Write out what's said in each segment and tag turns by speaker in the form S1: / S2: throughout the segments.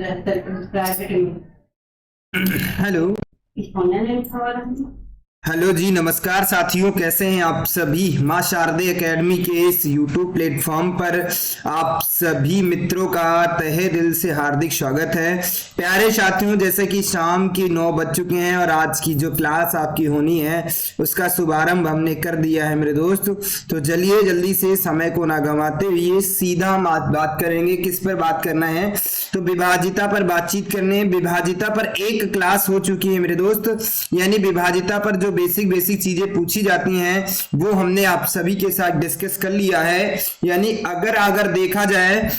S1: Private में।
S2: Hello hello जी, नमस्कार साथियों, कैसे हैं आप सभी। माँ शारदे एकेडमी के इस यूट्यूब प्लेटफॉर्म पर आप सभी मित्रों का तहे दिल से हार्दिक स्वागत है। प्यारे साथियों, जैसे कि शाम के 9 बज चुके हैं और आज की जो क्लास आपकी होनी है उसका शुभारंभ हमने कर दिया है मेरे दोस्त। तो चलिए जल्दी से समय को ना गंवाते हुए सीधा हम बात करेंगे। किस पर बात करना है? तो विभाजिता पर बातचीत करने। विभाजिता पर एक क्लास हो चुकी है मेरे दोस्त, यानी विभाजिता पर जो बेसिक चीजें पूछी जाती हैं वो हमने आप सभी के साथ डिस्कस कर लिया है। यानी अगर देखा जाए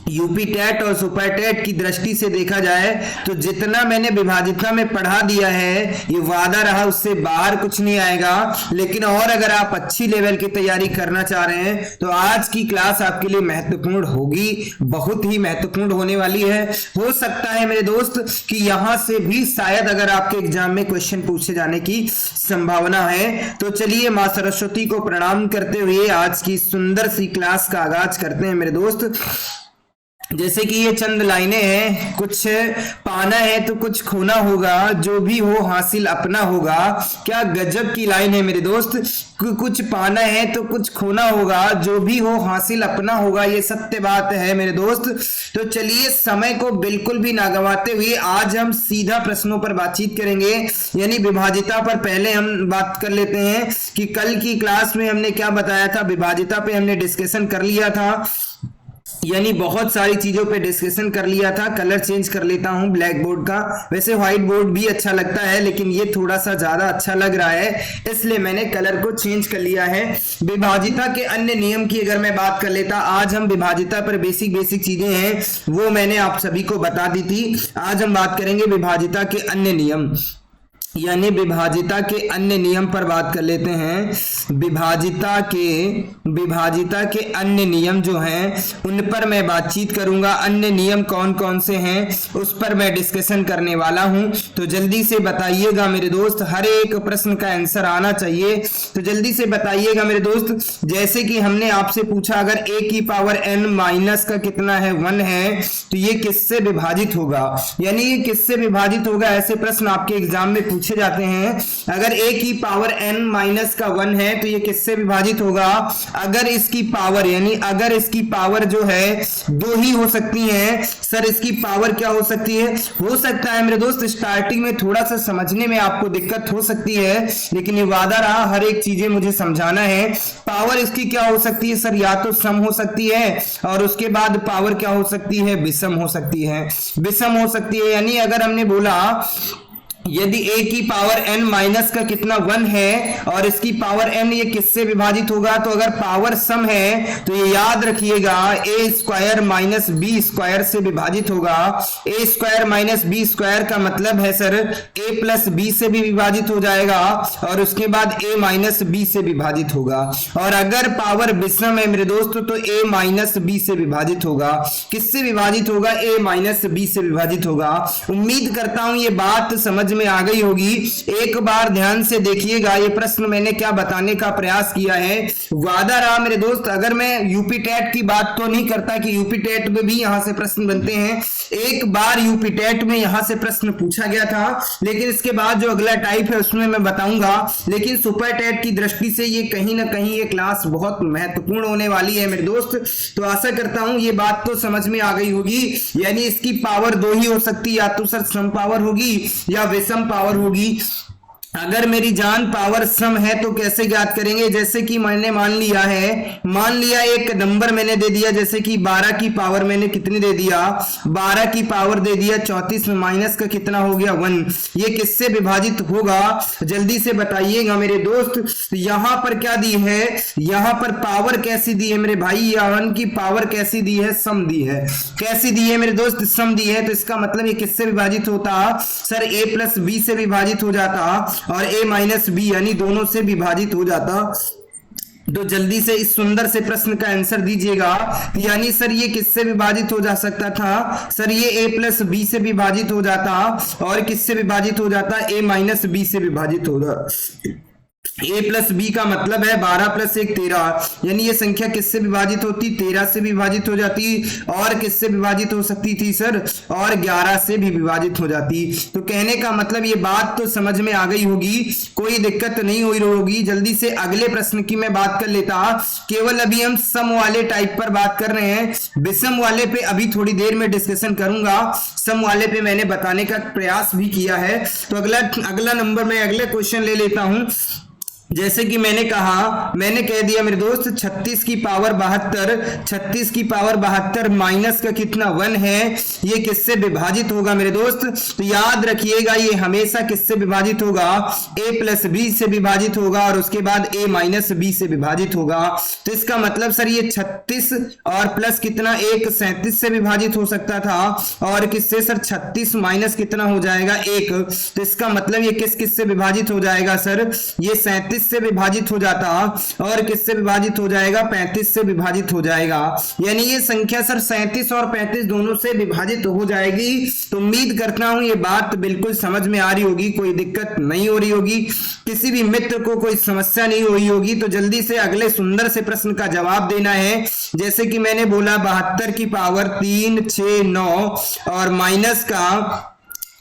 S2: यूपी टेट और सुपर टेट की दृष्टि से देखा जाए तो जितना मैंने विभाजिता में पढ़ा दिया है ये वादा रहा उससे बाहर कुछ नहीं आएगा। लेकिन और अगर आप अच्छी लेवल की तैयारी करना चाह रहे हैं तो आज की क्लास आपके लिए महत्वपूर्ण होगी, बहुत ही महत्वपूर्ण होने वाली है। हो सकता है मेरे दोस्त कि यहां से भी शायद अगर आपके एग्जाम में क्वेश्चन पूछे जाने की संभावना है। तो चलिए मां सरस्वती को प्रणाम करते हुए आज की सुंदर सी क्लास का आगाज करते हैं मेरे दोस्त। जैसे कि ये चंद लाइनें हैं, कुछ पाना है तो कुछ खोना होगा, जो भी हो हासिल अपना होगा। क्या गजब की लाइन है मेरे दोस्त। कुछ पाना है तो कुछ खोना होगा, जो भी हो हासिल अपना होगा, ये सत्य बात है मेरे दोस्त। तो चलिए समय को बिल्कुल भी ना गंवाते हुए आज हम सीधा प्रश्नों पर बातचीत करेंगे। यानी विभाजिता पर पहले हम बात कर लेते हैं कि कल की क्लास में हमने क्या बताया था। विभाजिता पे हमने डिस्कशन कर लिया था, यानी बहुत सारी चीजों पे डिस्कशन कर लिया था। कलर चेंज कर लेता हूं ब्लैक बोर्ड का। वैसे व्हाइट बोर्ड भी अच्छा लगता है लेकिन ये थोड़ा सा ज्यादा अच्छा लग रहा है, इसलिए मैंने कलर को चेंज कर लिया है। विभाजिता के अन्य नियम की अगर मैं बात कर लेता, आज हम विभाजिता पर बेसिक चीजें हैं वो मैंने आप सभी को बता दी थी। आज हम बात करेंगे विभाजिता के अन्य नियम, यानी विभाजिता के अन्य नियम पर बात कर लेते हैं। विभाजिता के अन्य नियम जो हैं उन पर मैं बातचीत करूंगा। अन्य नियम कौन कौन से हैं उस पर मैं डिस्कशन करने वाला हूं। तो जल्दी से बताइएगा मेरे दोस्त, हर एक प्रश्न का आंसर आना चाहिए, तो जल्दी से बताइएगा मेरे दोस्त। जैसे कि हमने आपसे पूछा अगर a की पावर n माइनस का कितना है 1 है तो ये किससे विभाजित होगा, यानी ये किससे विभाजित होगा, ऐसे प्रश्न आपके एग्जाम में पूछे जाते हैं। अगर a की पावर n माइनस का 1 है तो ये किससे विभाजित होगा। अगर इसकी पावर, यानी अगर इसकी पावर जो है 2 ही हो सकती है। सर इसकी पावर क्या हो सकती है? हो सकता है मेरे दोस्त स्टार्टिंग में थोड़ा सा समझने में आपको दिक्कत हो सकती है, लेकिन ये वादा रहा हर एक चीजें मुझे समझाना है। पावर इसकी क्या हो सकती है सर? या तो सम हो सकती है और उसके बाद पावर क्या हो सकती है? विषम हो सकती है। विषम हो सकती है, यानी अगर हमने बोला यदि a की पावर n माइनस का कितना 1 है और इसकी पावर n ये किससे विभाजित होगा, तो अगर पावर सम है तो ये याद रखिएगा a square minus b square से विभाजित होगा। a square minus b square का मतलब है सर a प्लस बी से भी विभाजित हो जाएगा और उसके बाद a माइनस बी से विभाजित होगा। और अगर पावर विषम है मेरे दोस्तों तो a माइनस बी से विभाजित होगा। किससे विभाजित होगा? a माइनस बी से विभाजित होगा। उम्मीद करता हूं ये बात समझ में आ गई होगी। एक बार ध्यान से देखिएगा ये प्रश्न मैंने क्या बताने का प्रयास किया है। वादा रहा मेरे दोस्त, अगर मैं यूपी टेट की बात तो नहीं करता कि यूपी टेट में भी यहां से प्रश्न बनते हैं। एक बार यूपी टेट में यहां से प्रश्न पूछा गया था, लेकिन इसके बाद जो अगला टाइप है उसमें मैं बताऊंगा। लेकिन सुपर टेट की दृष्टि से ये कहीं ना कहीं ये क्लास बहुत महत्वपूर्ण होने वाली है मेरे दोस्त। तो आशा करता हूं ये बात तो समझ में आ गई होगी। यानी इसकी पावर 2 ही हो सकती है, या तो सर सम पावर होगी या विषम पावर होगी। अगर मेरी जान पावर सम है तो कैसे ज्ञात करेंगे? जैसे कि मैंने मान लिया एक नंबर मैंने दे दिया, जैसे कि 12 की पावर मैंने कितनी दे दिया, 12 की पावर दे दिया 34 में माइनस का कितना हो गया 1। ये किससे विभाजित होगा जल्दी से बताइएगा मेरे दोस्त। यहां पर क्या दी है, यहां पर पावर कैसी दी है मेरे भाई, या 1 की पावर कैसी दी है, सम दी है। कैसी दी है मेरे दोस्त? सम दी है। तो इसका मतलब ये किससे विभाजित होता सर? a प्लस बी से विभाजित हो जाता और a माइनस बी यानी दोनों से विभाजित हो जाता। तो जल्दी से इस सुंदर से प्रश्न का आंसर दीजिएगा। यानी सर ये किससे विभाजित हो जा सकता था? सर ये a प्लस बी से विभाजित हो जाता और किससे विभाजित हो जाता? a माइनस बी से विभाजित हो जाता। a प्लस बी का मतलब है 12 प्लस 1 13, यानी ये संख्या किससे विभाजित होती? 13 से विभाजित हो जाती। और किससे विभाजित हो सकती थी सर? और 11 से भी विभाजित हो जाती। तो कहने का मतलब ये बात तो समझ में आ गई होगी, कोई दिक्कत नहीं हुई होगी। जल्दी से अगले प्रश्न की मैं बात कर लेता। केवल अभी हम सम वाले टाइप पर बात कर रहे हैं, विषम वाले पे अभी थोड़ी देर में डिस्कशन करूंगा। सम वाले पे मैंने बताने का प्रयास भी किया है। तो अगला नंबर मैं अगले क्वेश्चन ले लेता हूं। जैसे कि मैंने कह दिया मेरे दोस्त 36 की पावर 72, 36 की पावर 72 माइनस का कितना 1 है, ये किससे विभाजित होगा मेरे दोस्त? तो याद रखिएगा ये हमेशा किससे विभाजित होगा? a प्लस बी से विभाजित होगा और उसके बाद a माइनस बी से विभाजित होगा। तो इसका मतलब सर ये 36 और प्लस कितना 1 37 से विभाजित हो सकता था, और किससे सर? 36 माइनस कितना हो जाएगा 1। तो इसका मतलब ये किस से विभाजित हो जाएगा सर? ये 37 से विभाजित हो जाता, और किससे विभाजित हो जाएगा? 35 से विभाजित हो जाएगा। यानी ये संख्या सर 37 और 35 दोनों से विभाजित हो जाएगी। तो उम्मीद करता हूं ये बात बिल्कुल समझ में आ रही होगी, कोई दिक्कत नहीं हो रही होगी, किसी भी मित्र को कोई समस्या नहीं हुई होगी। तो जल्दी से अगले सुंदर से प्रश्न का जवाब देना है। जैसे कि मैंने बोला 72 की पावर 3 6 9 और माइनस का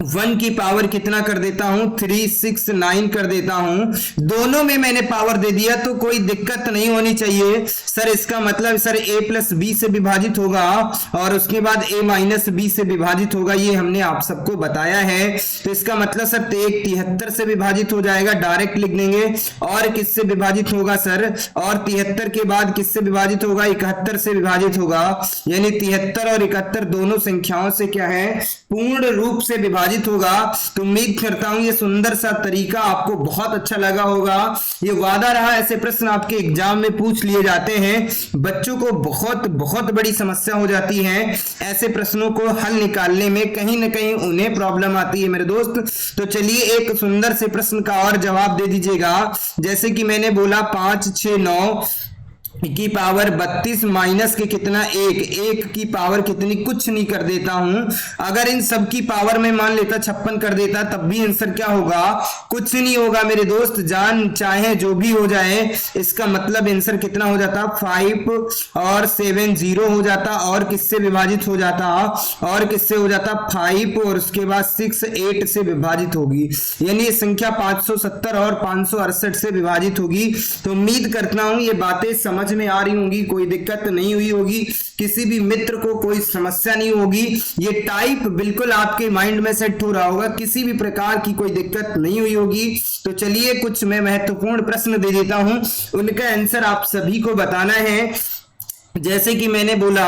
S2: 1 की पावर कितना कर देता हूं? 3 6 9 कर देता हूं। दोनों में मैंने पावर दे दिया तो कोई दिक्कत नहीं होनी चाहिए सर। इसका मतलब सर a प्लस बी से विभाजित होगा और उसके बाद a माइनस बी से विभाजित होगा, ये हमने आप सबको बताया है। तो इसका मतलब सर 73 से विभाजित हो जाएगा, डायरेक्ट लिख देंगे। और किससे विभाजित होगा सर? और 73 के बाद किससे विभाजित होगा? 71 से विभाजित होगा। यानी 73 और 71 दोनों संख्याओं से क्या है? पूर्ण रूप से विभाजित होगा। तो उम्मीद करता हूं ये सुंदर सा तरीका आपको बहुत अच्छा लगा होगा। ये वादा रहा, ऐसे प्रश्न आपके एग्जाम में पूछ लिए जाते हैं। बच्चों को बहुत बड़ी समस्या हो जाती है ऐसे प्रश्नों को हल निकालने में, कहीं ना कहीं उन्हें प्रॉब्लम आती है मेरे दोस्त। तो चलिए एक सुंदर से प्रश्न का और जवाब दे दीजिएगा। जैसे कि मैंने बोला 5 6 9 की पावर 32 माइनस के कितना 1 की पावर कितनी? कुछ नहीं कर देता हूं। अगर इन सब की पावर में मान लेता 56 कर देता, तब भी आंसर क्या होगा? कुछ नहीं होगा मेरे दोस्त, जान चाहे जो भी हो जाए। इसका मतलब आंसर कितना हो जाता? 5 और 7 0 हो जाता, और किससे विभाजित हो जाता? और किससे हो जाता? 5 और उसके बाद 6 8 से विभाजित होगी। यानी ये संख्या 570 और 568 से विभाजित होगी। तो उम्मीद करता हूं ये बातें समझ में आ रही होंगी, कोई दिक्कत नहीं हुई होगी, किसी भी मित्र को कोई समस्या नहीं होगी। ये टाइप बिल्कुल आपके माइंड में सेट हो रहा होगा, किसी भी प्रकार की कोई दिक्कत नहीं हुई होगी। तो चलिए कुछ मैं महत्वपूर्ण प्रश्न दे देता हूं, उनका आंसर आप सभी को बताना है। जैसे कि मैंने बोला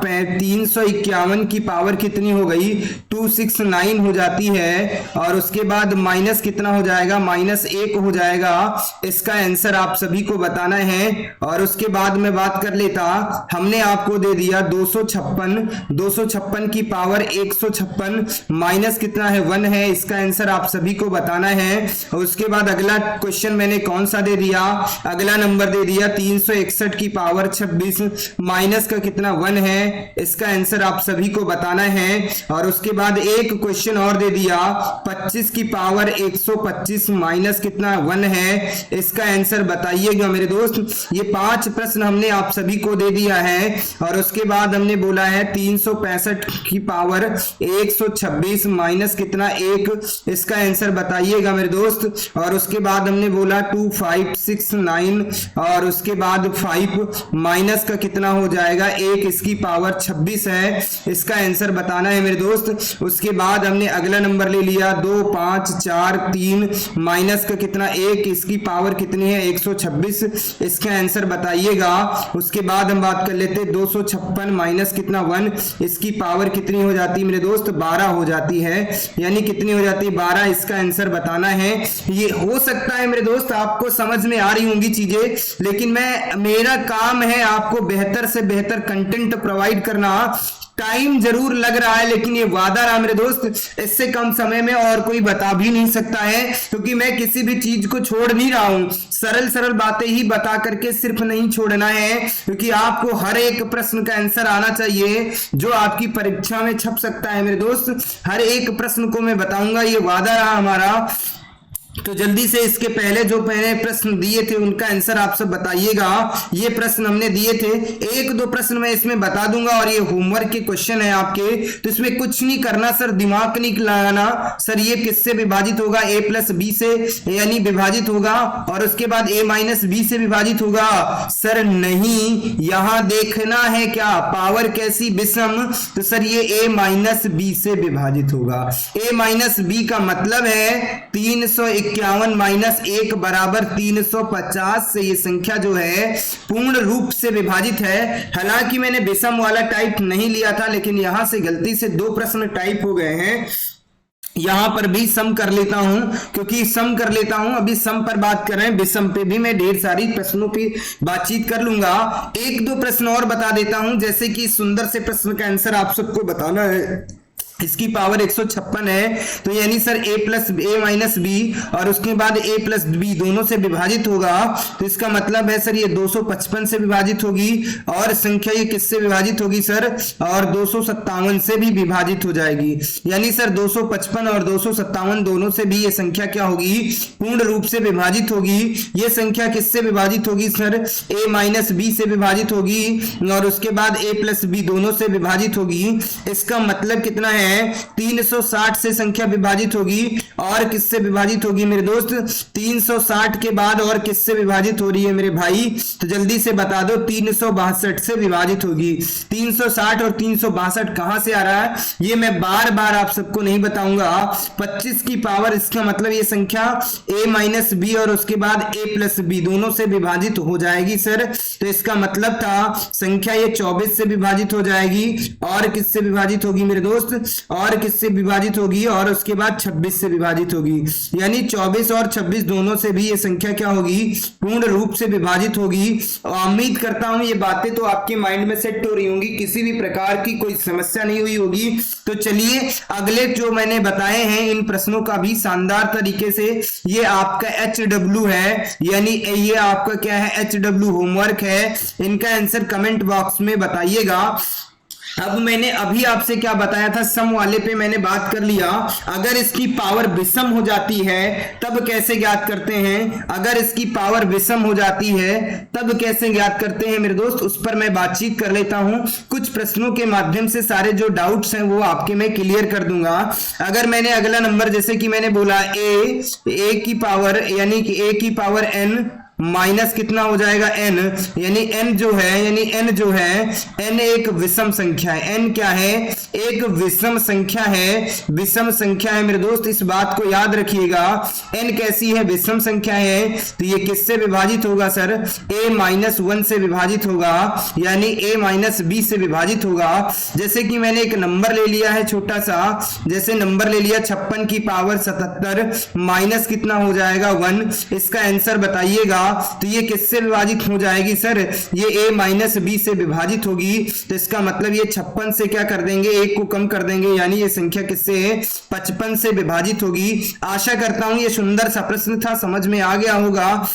S2: 351 की पावर कितनी हो गई? 269 हो जाती है, और उसके बाद माइनस कितना हो जाएगा? -1 हो जाएगा। इसका आंसर आप सभी को बताना है। और उसके बाद मैं बात कर लेता, हमने आपको दे दिया 256 की पावर 156 माइनस कितना है? 1 है। इसका आंसर आप सभी को बताना है। और उसके बाद अगला क्वेश्चन मैंने कौन सा दे दिया? अगला नंबर दे दिया 361 की पावर 26 माइनस का कितना 1 है। इसका आंसर आप सभी को बताना है। और उसके बाद एक क्वेश्चन और दे दिया 25 की पावर 125 माइनस कितना 1 है। इसका आंसर बताइएगा मेरे दोस्त। ये 5 प्रश्न हमने आप सभी को दे दिया है। और उसके बाद हमने बोला है 365 की पावर 126 माइनस कितना 1। इसका आंसर बताइएगा मेरे दोस्त। और उसके बाद हमने बोला 2569 और उसके बाद 5 माइनस का कितना हो जाएगा 1, इसकी पावर 26 है। इसका आंसर बताना है मेरे दोस्त। उसके बाद हमने अगला नंबर ले लिया 2 5 4 3 माइनस का कितना 1, इसकी पावर कितनी है 126। इसका आंसर बताइएगा। उसके बाद हम बात कर लेते 256 माइनस कितना 1, इसकी पावर कितनी हो जाती है मेरे दोस्त? 12 हो जाती है। यानी कितनी हो जाती है? 12। इसका आंसर बताना है। ये हो सकता है मेरे दोस्त आपको समझ में आ रही होंगी चीजें, लेकिन मेरा काम है आपको बेहतर से बेहतर कंटेंट प्रोवाइड करना। टाइम जरूर लग रहा है, लेकिन ये वादा रहा मेरे दोस्त, इससे कम समय में और कोई बता भी नहीं सकता है, क्योंकि मैं किसी भी चीज को छोड़ नहीं रहा हूं। सरल बातें ही बता करके सिर्फ नहीं छोड़ना है, क्योंकि आपको हर एक प्रश्न का आंसर आना चाहिए जो आपकी परीक्षा में छप सकता है मेरे दोस्त। हर एक प्रश्न को मैं बताऊंगा, ये वादा रहा हमारा। तो जल्दी से इसके पहले जो मैंने प्रश्न दिए थे उनका आंसर आप सब बताइएगा। ये प्रश्न हमने दिए थे, एक दो प्रश्न मैं इसमें बता दूंगा और ये होमवर्क के क्वेश्चन है आपके, तो इसमें कुछ नहीं करना सर, दिमाग नहीं लगाना सर। ये किससे विभाजित होगा? a प्लस बी से यानी विभाजित होगा, और उसके बाद a माइनस बी से विभाजित होगा सर? नहीं, यहां देखना है क्या पावर कैसी विषम, तो सर ये a माइनस बी से विभाजित होगा। a माइनस बी का मतलब है 351 माइनस 1 बराबर 350 से ये संख्या जो है पूर्ण रूप से विभाजित है। हालांकि मैंने विषम वाला टाइप नहीं लिया था, लेकिन यहां से गलती से दो प्रश्न टाइप हो गए हैं। यहां पर भी सम कर लेता हूं, क्योंकि सम कर लेता हूं, अभी सम पर बात कर रहे हैं, विषम पे भी मैं ढेर सारी प्रश्नों पे बातचीत कर लूंगा। एक दो प्रश्न और बता देता हूं, जैसे कि सुंदर से प्रश्न का आंसर आप सबको बताना है। इसकी पावर 156 है, तो यानी sir a plus a minus b और उसके बाद a प्लस बी दोनों से विभाजित होगा, तो इसका मतलब है सर ये 255 से विभाजित होगी, और संख्या ये किससे विभाजित होगी सर? और 257 से भी विभाजित हो जाएगी। यानी सर 255 और 257 दोनों से भी ये संख्या क्या होगी? पूर्ण रूप से विभाजित होगी। ये संख्या किससे विभाजित होगी सर? a माइनस बी से विभाजित होगी, और उसके बाद a प्लस बी दोनों से विभाजित होगी। इसका मतलब कितना है? 360 से संख्या विभाजित होगी, और किससे विभाजित होगी मेरे दोस्त? 360 के बाद और किससे विभाजित हो रही है मेरे भाई? तो जल्दी से बता दो, 362 से विभाजित होगी। 360 और 362 कहां से आ रहा है ये मैं बार बार आप सबको नहीं बताऊंगा। 25 की पावर, इसका मतलब ये संख्या a माइनस बी और उसके बाद a प्लस बी दोनों से विभाजित हो जाएगी सर। तो इसका मतलब था संख्या ये 24 से विभाजित हो जाएगी, और किससे विभाजित होगी मेरे दोस्त? और किससे विभाजित होगी? और उसके बाद 26 से विभाजित होगी। यानी 24 और 26 दोनों से भी ये संख्या क्या होगी? पूर्ण रूप से विभाजित होगी। और उम्मीद करता हूं ये बातें तो आपके माइंड में सेट हो रही होंगी, किसी भी प्रकार की कोई समस्या नहीं हुई होगी। तो चलिए अगले जो मैंने बताए हैं इन प्रश्नों का भी शानदार तरीके से, ये आपका HW है, यानी ये आपका क्या है? HW होमवर्क है। इनका आंसर कमेंट बॉक्स में बताइएगा। अब मैंने अभी आपसे क्या बताया था, सम वाले पे मैंने बात कर लिया। अगर इसकी पावर विषम हो जाती है तब कैसे ज्ञात करते हैं? अगर इसकी पावर विषम हो जाती है तब कैसे ज्ञात करते हैं मेरे दोस्त? उस पर मैं बातचीत कर लेता हूं। कुछ प्रश्नों के माध्यम से सारे जो डाउट्स हैं वो आपके मैं क्लियर कर दूंगा। अगर मैंने अगला नंबर, जैसे कि मैंने बोला a की पावर यानी कि a की पावर n माइनस कितना हो जाएगा? n, यानी n जो है n एक विषम संख्या है। n क्या है? एक विषम संख्या है, विषम संख्या है मेरे दोस्त, इस बात को याद रखिएगा। n कैसी है? विषम संख्या है। तो ये किससे विभाजित होगा सर? a माइनस 1 से विभाजित होगा, यानी a माइनस b से विभाजित होगा। जैसे कि मैंने एक नंबर ले लिया है छोटा सा, जैसे नंबर ले लिया 56 की पावर 77 माइनस कितना हो जाएगा? 1। इसका आंसर बताइएगा। तो ये किससे विभाजित हो जाएगी सर? ये a माइनस बी से विभाजित होगी। तो इसका मतलब ये 56 से क्या कर देंगे? 1 को कम कर देंगे, यानी ये संख्या किससे है? 55 से विभाजित होगी। आशा करता हूं ये सुंदर सा प्रश्न था, समझ में आ गया होगा।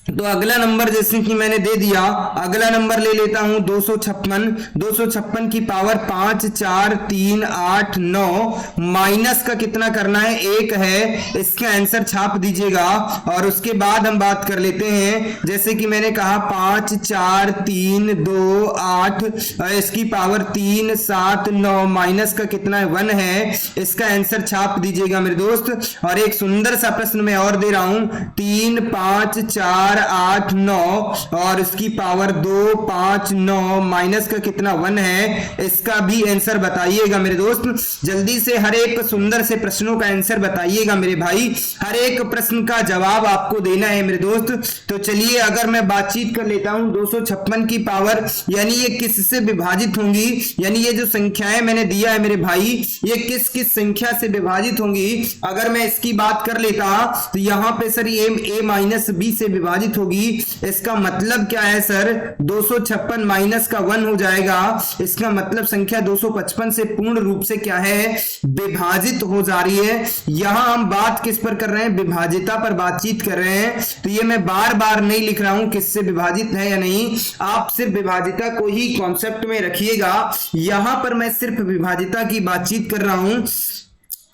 S2: तो अगला नंबर जैसे कि मैंने दे दिया, अगला नंबर ले लेता हूं 256 की पावर 5 4 3 8 9 माइनस का कितना करना है? 1 है। इसका आंसर छाप दीजिएगा। और उसके बाद हम बात कर लेते हैं, जैसे कि मैंने कहा 5 4 3 2 8, इसकी पावर 3 7 9 माइनस का कितना है? 1 है। इसका आंसर छाप दीजिएगा मेरे दोस्त। और एक सुंदर सा प्रश्न मैं और दे रहा हूं, 3 5 4 8 9 और इसकी पावर 2 5 9 माइनस का कितना? 1 है। इसका भी आंसर बताइएगा मेरे दोस्त। जल्दी से हर एक सुंदर से प्रश्नों का आंसर बताइएगा मेरे भाई। हर एक प्रश्न का जवाब आपको देना है मेरे दोस्त। तो चलिए अगर मैं बातचीत कर लेता हूं 256 की पावर, यानी ये किससे विभाजित होंगी? यानी ये जो संख्याएं मैंने दिया है मेरे भाई, ये किस किस संख्या से विभाजित होंगी? अगर मैं इसकी बात कर लेता तो यहां पे सर ये a माइनस बी से विभाजित होगी। इसका मतलब क्या है सर? 256 माइनस का 1 हो जाएगा। इसका मतलब संख्या 255 से पूर्ण रूप से क्या है? विभाजित हो जा रही है। यहां हम बात किस पर कर रहे हैं? विभाजिता पर बातचीत कर रहे हैं। तो ये मैं बार बार नहीं लिख रहा हूं किससे विभाजित है या नहीं, आप सिर्फ विभाजिता को ही कॉन्सेप्ट में रखिएगा। यहां पर मैं सिर्फ विभाजिता की बातचीत कर रहा हूं।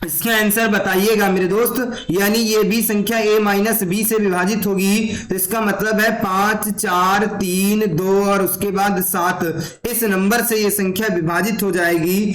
S2: इसका आंसर बताइएगा मेरे दोस्त। यानी ये भी संख्या a माइनस बी से विभाजित होगी, तो इसका मतलब है 5 4 3 2 और उसके बाद 7, इस नंबर से ये संख्या विभाजित हो जाएगी।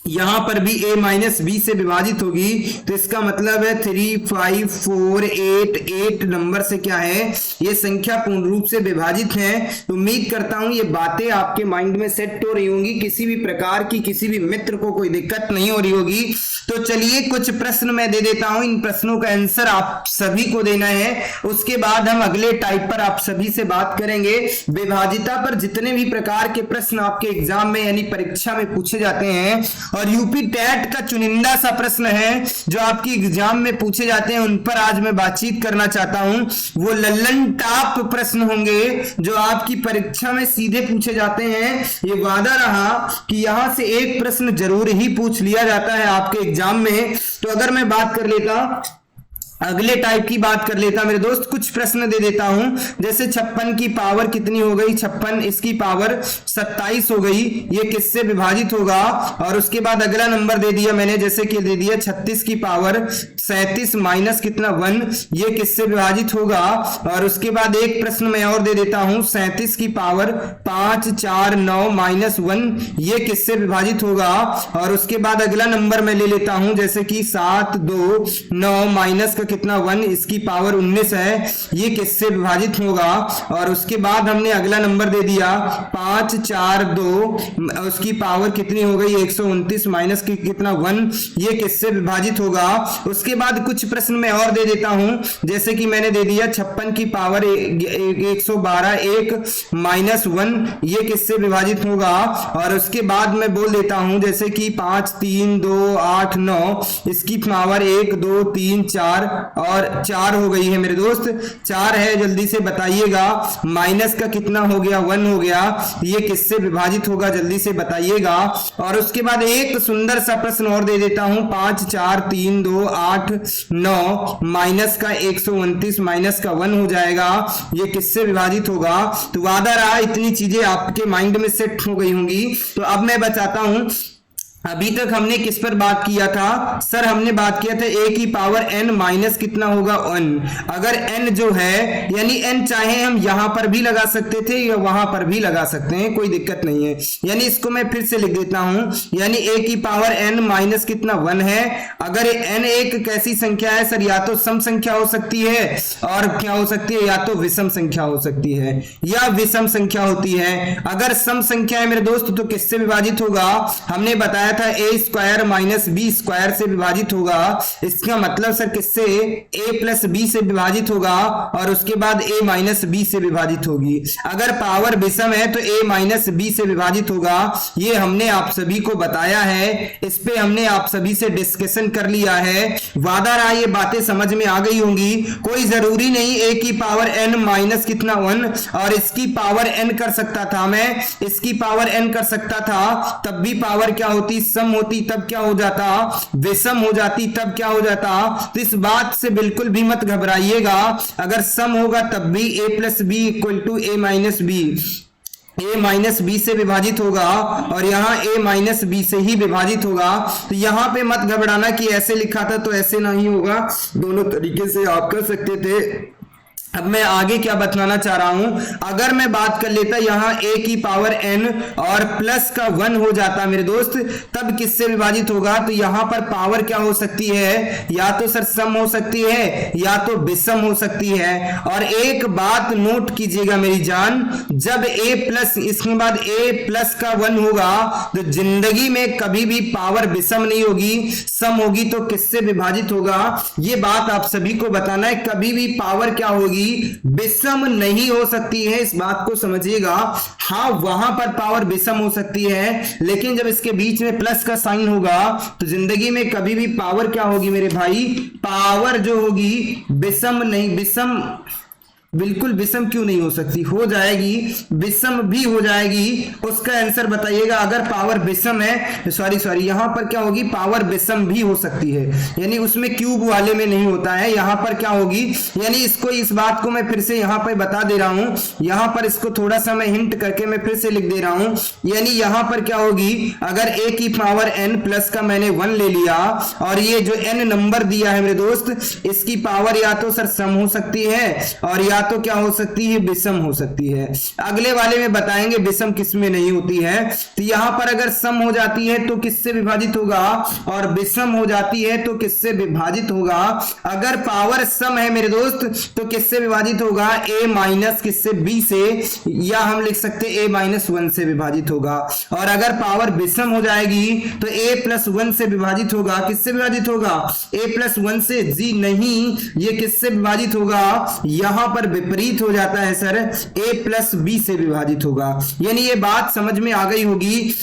S2: यहां पर भी a माइनस बी से विभाजित होगी, तो इसका मतलब है 3 5 4 8 8 नंबर से क्या है, ये संख्या पूर्ण रूप से विभाजित है। तो उम्मीद करता हूं ये बातें आपके माइंड में सेट हो रही होंगी, किसी भी प्रकार की किसी भी मित्र को कोई दिक्कत नहीं हो रही होगी। तो चलिए कुछ प्रश्न मैं दे देता हूं, इन प्रश्नों का आंसर आप सभी को देना है। उसके बाद हम अगले टाइप पर आप सभी से बात करेंगे। विभाजिता पर जितने भी प्रकार के प्रश्न आपके एग्जाम में यानी परीक्षा में पूछे जाते हैं और यूपी टेट का चुनिंदा सा प्रश्न है जो आपकी एग्जाम में पूछे जाते हैं, उन पर आज मैं बातचीत करना चाहता हूं। वो लल्लन टॉप प्रश्न होंगे जो आपकी परीक्षा में सीधे पूछे जाते हैं। ये वादा रहा कि यहां से एक प्रश्न जरूर ही पूछ लिया जाता है आपके एग्जाम में। तो अगर मैं बात कर लेता, अगले टाइप की बात कर लेता मेरे दोस्त, कुछ प्रश्न दे देता हूं। जैसे 56 की पावर कितनी हो गई, 56 इसकी पावर 27 हो गई, ये किससे विभाजित होगा। और उसके बाद अगला नंबर दे दिया मैंने, जैसे कि दे दिया 36 की पावर 37 माइनस कितना 1, ये किससे विभाजित होगा। और उसके बाद एक प्रश्न मैं और दे देता हूं, 37 की पावर 5 4 9 माइनस 1, ये किससे विभाजित होगा। और उसके बाद अगला नंबर मैं ले लेता हूं, जैसे कि 7 2 9 माइनस का कितना 1, इसकी पावर 19 है, ये किससे विभाजित होगा। और उसके बाद हमने अगला नंबर दे दिया 5 4 2, उसकी पावर कितनी हो गई 129 माइनस की कितना 1, ये किससे विभाजित होगा। उसके बाद कुछ प्रश्न मैं और दे देता हूं, जैसे कि मैंने दे दिया 56 की पावर 112 1 माइनस 1, ये किससे विभाजित होगा। और उसके बाद मैं बोल देता हूं, जैसे कि 5 3 2 8 9, इसकी पावर 1 2 3 4 और 4 हो गई है मेरे दोस्त, 4 है, जल्दी से बताइएगा। माइनस का कितना हो गया 1 हो गया, ये किससे विभाजित होगा जल्दी से बताइएगा। और उसके बाद एक सुंदर सा प्रश्न और दे देता हूं, 5 4 3 2 8 9 माइनस का 129 माइनस का 1 हो जाएगा, ये किससे विभाजित होगा। तो वादा रहा इतनी चीजें आपके माइंड में सेट हो गई होंगी। तो अब मैं बताता हूं, अभी तक हमने किस पर बात किया था सर, हमने बात किया था a की पावर n माइनस कितना होगा 1। अगर n जो है यानी n चाहे हम यहां पर भी लगा सकते थे या वहां पर भी लगा सकते हैं, कोई दिक्कत नहीं है। यानी इसको मैं फिर से लिख देता हूं, यानी a की पावर n माइनस कितना 1 है। अगर n एक कैसी संख्या है सर, या तो सम संख्या हो सकती है और क्या हो सकती है, या तो विषम संख्या हो सकती है या विषम संख्या होती है। अगर सम संख्या है मेरे दोस्त तो किससे विभाजित होगा, हमने बताया था a square minus b square से विभाजित होगा। इसका मतलब सर किससे, a प्लस बी से विभाजित होगा और उसके बाद a माइनस बी से विभाजित होगी। अगर पावर विषम है तो a माइनस बी से विभाजित होगा। ये हमने आप सभी को बताया है, इस पे हमने आप सभी से डिस्कशन कर लिया है। वादा रहा ये बातें समझ में आ गई होंगी। कोई जरूरी नहीं a की पावर n माइनस कितना 1 और इसकी पावर n कर सकता था मैं, इसकी पावर n कर सकता था, तब भी पावर क्या होती, सम होती, तब क्या हो जाता, विषम हो जाती, तब क्या हो जाता। तो इस बात से बिल्कुल भी मत घबराइएगा, अगर सम होगा तब भी a plus b equal to a minus b, a minus b से विभाजित होगा और यहाँ a माइनस बी से ही विभाजित होगा। तो यहाँ पे मत घबराना कि ऐसे लिखा था तो ऐसे नहीं होगा, दोनों तरीके से आप कर सकते थे। अब मैं आगे क्या बताना चाह रहा हूं, अगर मैं बात कर लेता यहाँ a की पावर n और प्लस का 1 हो जाता मेरे दोस्त, तब किससे विभाजित होगा। तो यहाँ पर पावर क्या हो सकती है, या तो सर सम हो सकती है या तो विषम हो सकती है। और एक बात नोट कीजिएगा मेरी जान, जब a प्लस इसके बाद a प्लस का 1 होगा तो जिंदगी में कभी भी पावर विषम नहीं होगी, सम होगी। तो किससे विभाजित होगा, ये बात आप सभी को बताना है। कभी भी पावर क्या होगी, विषम नहीं हो सकती है, इस बात को समझिएगा। हाँ वहां पर पावर विषम हो सकती है, लेकिन जब इसके बीच में प्लस का साइन होगा तो जिंदगी में कभी भी पावर क्या होगी मेरे भाई, पावर जो होगी विषम नहीं, विषम बिल्कुल विषम क्यों नहीं हो सकती, हो जाएगी, विषम भी हो जाएगी। उसका आंसर बताइएगा। अगर पावर विषम है, सॉरी यहां पर क्या होगी, पावर विषम भी हो सकती है, यानी उसमें क्यूब वाले में नहीं होता है, यहां पर क्या होगी, यानी इसको, इस बात को मैं फिर से यहां पर बता दे रहा हूं, यहां पर इसको थोड़ा सा मैं हिंट करके मैं फिर से लिख दे रहा हूं। यानी यहां पर क्या होगी, अगर a की पावर n प्लस का मैंने 1 ले लिया और ये जो n नंबर दिया है मेरे दोस्त, इसकी पावर या तो सर सम हो सकती है और या तो क्या हो सकती है, विषम हो सकती है। अगले वाले में बताएंगे विषम किसमें नहीं होती है। तो यहां पर अगर सम हो जाती है तो किससे विभाजित होगा, और विषम हो जाती है तो किससे विभाजित होगा। अगर पावर सम है मेरे दोस्त तो किससे विभाजित होगा, a माइनस किससे, b से, या हम लिख सकते a माइनस 1 से विभाजित होगा। और अगर पावर विषम हो जाएगी तो a प्लस 1 से विभाजित होगा, किससे विभाजित होगा, a प्लस 1 से, जी नहीं, ये किससे विभाजित होगा, यहां पर विपरीत हो जाता है सर, a प्लस बी से विभाजित होगा। यानी ये बात समझ में आ गई होगी।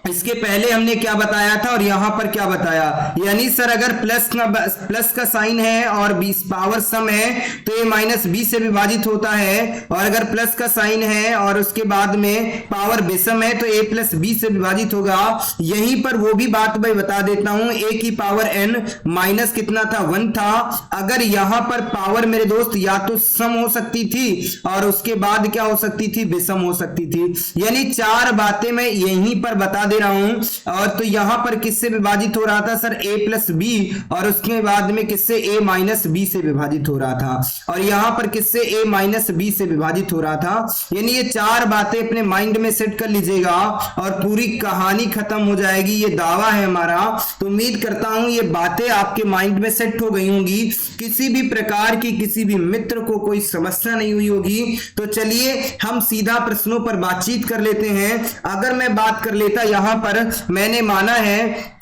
S2: इसके पहले हमने क्या बताया था और यहां पर क्या बताया, यानी सर अगर प्लस का साइन है और 20 पावर सम है तो a माइनस बी से विभाजित होता है, और अगर प्लस का साइन है और उसके बाद में पावर विषम है तो a प्लस बी से विभाजित होगा। यहीं पर वो भी बात मैं बता देता हूं, a की पावर n माइनस कितना था, 1 था। अगर यहां पर पावर मेरे दोस्त या तो सम हो सकती थी और उसके बाद क्या हो सकती थी, विषम हो सकती थी। यानी 4 बातें मैं यहीं पर बता दे रहा हूं। और तो यहां पर किससे विभाजित हो रहा था सर, a प्लस बी, और उसके बाद में किससे, a माइनस बी से विभाजित हो रहा था, और यहां पर किससे, a माइनस बी से विभाजित हो रहा था। यानी ये 4 बातें अपने माइंड में सेट कर लीजिएगा और पूरी कहानी खत्म हो जाएगी, ये दावा है हमारा। तो उम्मीद करता हूं ये बातें आपके माइंड में सेट हो गई होंगी, किसी भी प्रकार की किसी भी मित्र को कोई समस्या नहीं हुई होगी। तो चलिए हम सीधा प्रश्नों पर बातचीत कर लेते हैं। अगर मैं बात कर लेता, यहां पर मैंने माना है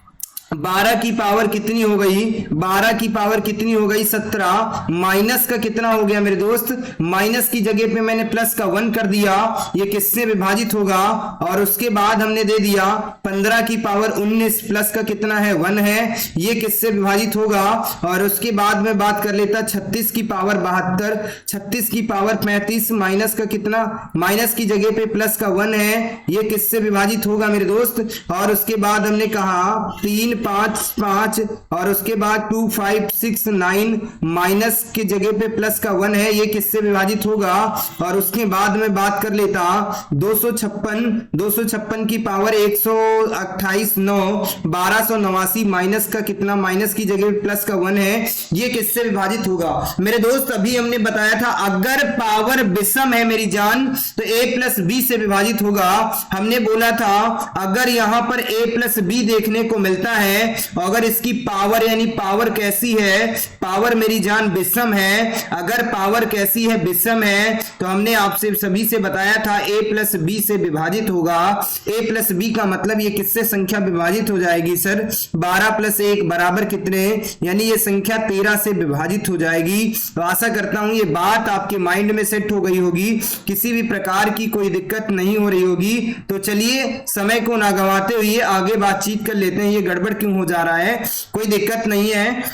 S2: 12 की पावर कितनी हो गई, 12 की पावर कितनी हो गई, 17, माइनस का कितना हो गया मेरे दोस्त, माइनस की जगह पे मैंने प्लस का 1 कर दिया, ये किससे विभाजित होगा, और उसके बाद हमने दे दिया 15 की पावर 19 प्लस का कितना है, 1 है, ये किससे विभाजित होगा। और उसके बाद में बात कर लेता 36 की पावर 72, 36 की पावर 35, माइनस का कितना, माइनस की जगह पे प्लस का 1 है, ये किससे विभाजित होगा मेरे दोस्त। और उसके बाद हमने कहा 3 5 5 और उसके बाद 2 5 6 9, माइनस की जगह पे प्लस का 1 है, ये किससे विभाजित होगा। और उसके बाद में बात कर लेता 256 की पावर 128 9 1289, माइनस का कितना, माइनस की जगह प्लस का 1 है, ये किससे विभाजित होगा मेरे दोस्त। अभी हमने बताया था अगर पावर विषम है मेरी जान तो a प्लस बी से विभाजित होगा। हमने बोला था अगर यहां पर a प्लस बी देखने को मिलता है, अगर इसकी पावर यानी पावर कैसी है, पावर मेरी जान विषम है, अगर पावर कैसी है, विषम है, तो हमने आपसे सभी से बताया था a प्लस बी से विभाजित होगा। a प्लस बी का मतलब ये किससे संख्या विभाजित हो जाएगी सर, 12 प्लस 1 बराबर कितने, यानी ये संख्या 13 से विभाजित हो जाएगी। तो आशा करता हूं ये बात आपके माइंड में सेट हो गई होगी, किसी भी प्रकार की कोई दिक्कत नहीं हो रही होगी। तो चलिए समय को ना गंवाते हुए आगे बातचीत कर लेते हैं। ये गड़बड़ क्यों हो जा रहा है, कोई दिक्कत नहीं है,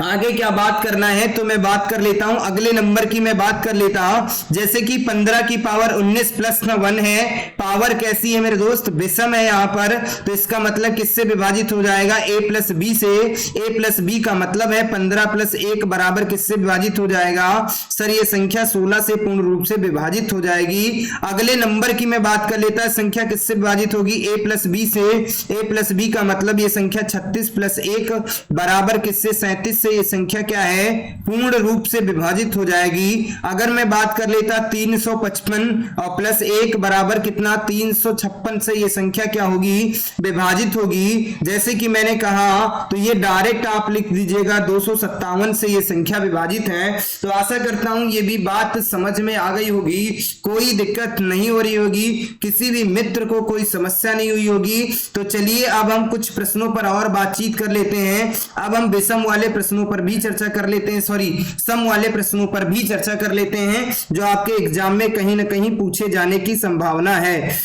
S2: आगे क्या बात करना है तो मैं बात कर लेता हूं। अगले नंबर की मैं बात कर लेता हूं, जैसे कि 15 की पावर 19 प्लस का 1 है, पावर कैसी है मेरे दोस्त, विषम है यहां पर, तो इसका मतलब किससे विभाजित हो जाएगा, a प्लस बी से। a प्लस बी का मतलब है 15 प्लस 1 बराबर किससे विभाजित हो जाएगा सर, ये संख्या 16 से पूर्ण रूप से विभाजित हो जाएगी। अगले नंबर की मैं बात कर लेता, संख्या किससे विभाजित होगी, a प्लस बी से। a प्लस बी का मतलब ये संख्या 36 प्लस 1 बराबर किससे, 37 से, ये संख्या क्या है, पूर्ण रूप से विभाजित हो जाएगी। अगर मैं बात कर लेता 355 और प्लस 1 बराबर कितना, 356 से ये संख्या क्या होगी, विभाजित होगी। जैसे कि मैंने कहा तो ये डायरेक्ट आप लिख दीजिएगा 257 से ये संख्या विभाजित है। तो आशा करता हूं ये भी बात समझ में आ गई होगी, कोई दिक्कत नहीं हो रही होगी, किसी भी मित्र को कोई समस्या नहीं हुई होगी। तो चलिए अब हम कुछ प्रश्नों पर और बातचीत कर लेते हैं। अब हम विषम वाले प्रश्नों पर भी चर्चा कर लेते हैं, सम वाले प्रश्नों पर भी चर्चा कर लेते हैं जो आपके एग्जाम में कहीं ना कहीं पूछे जाने की संभावना है।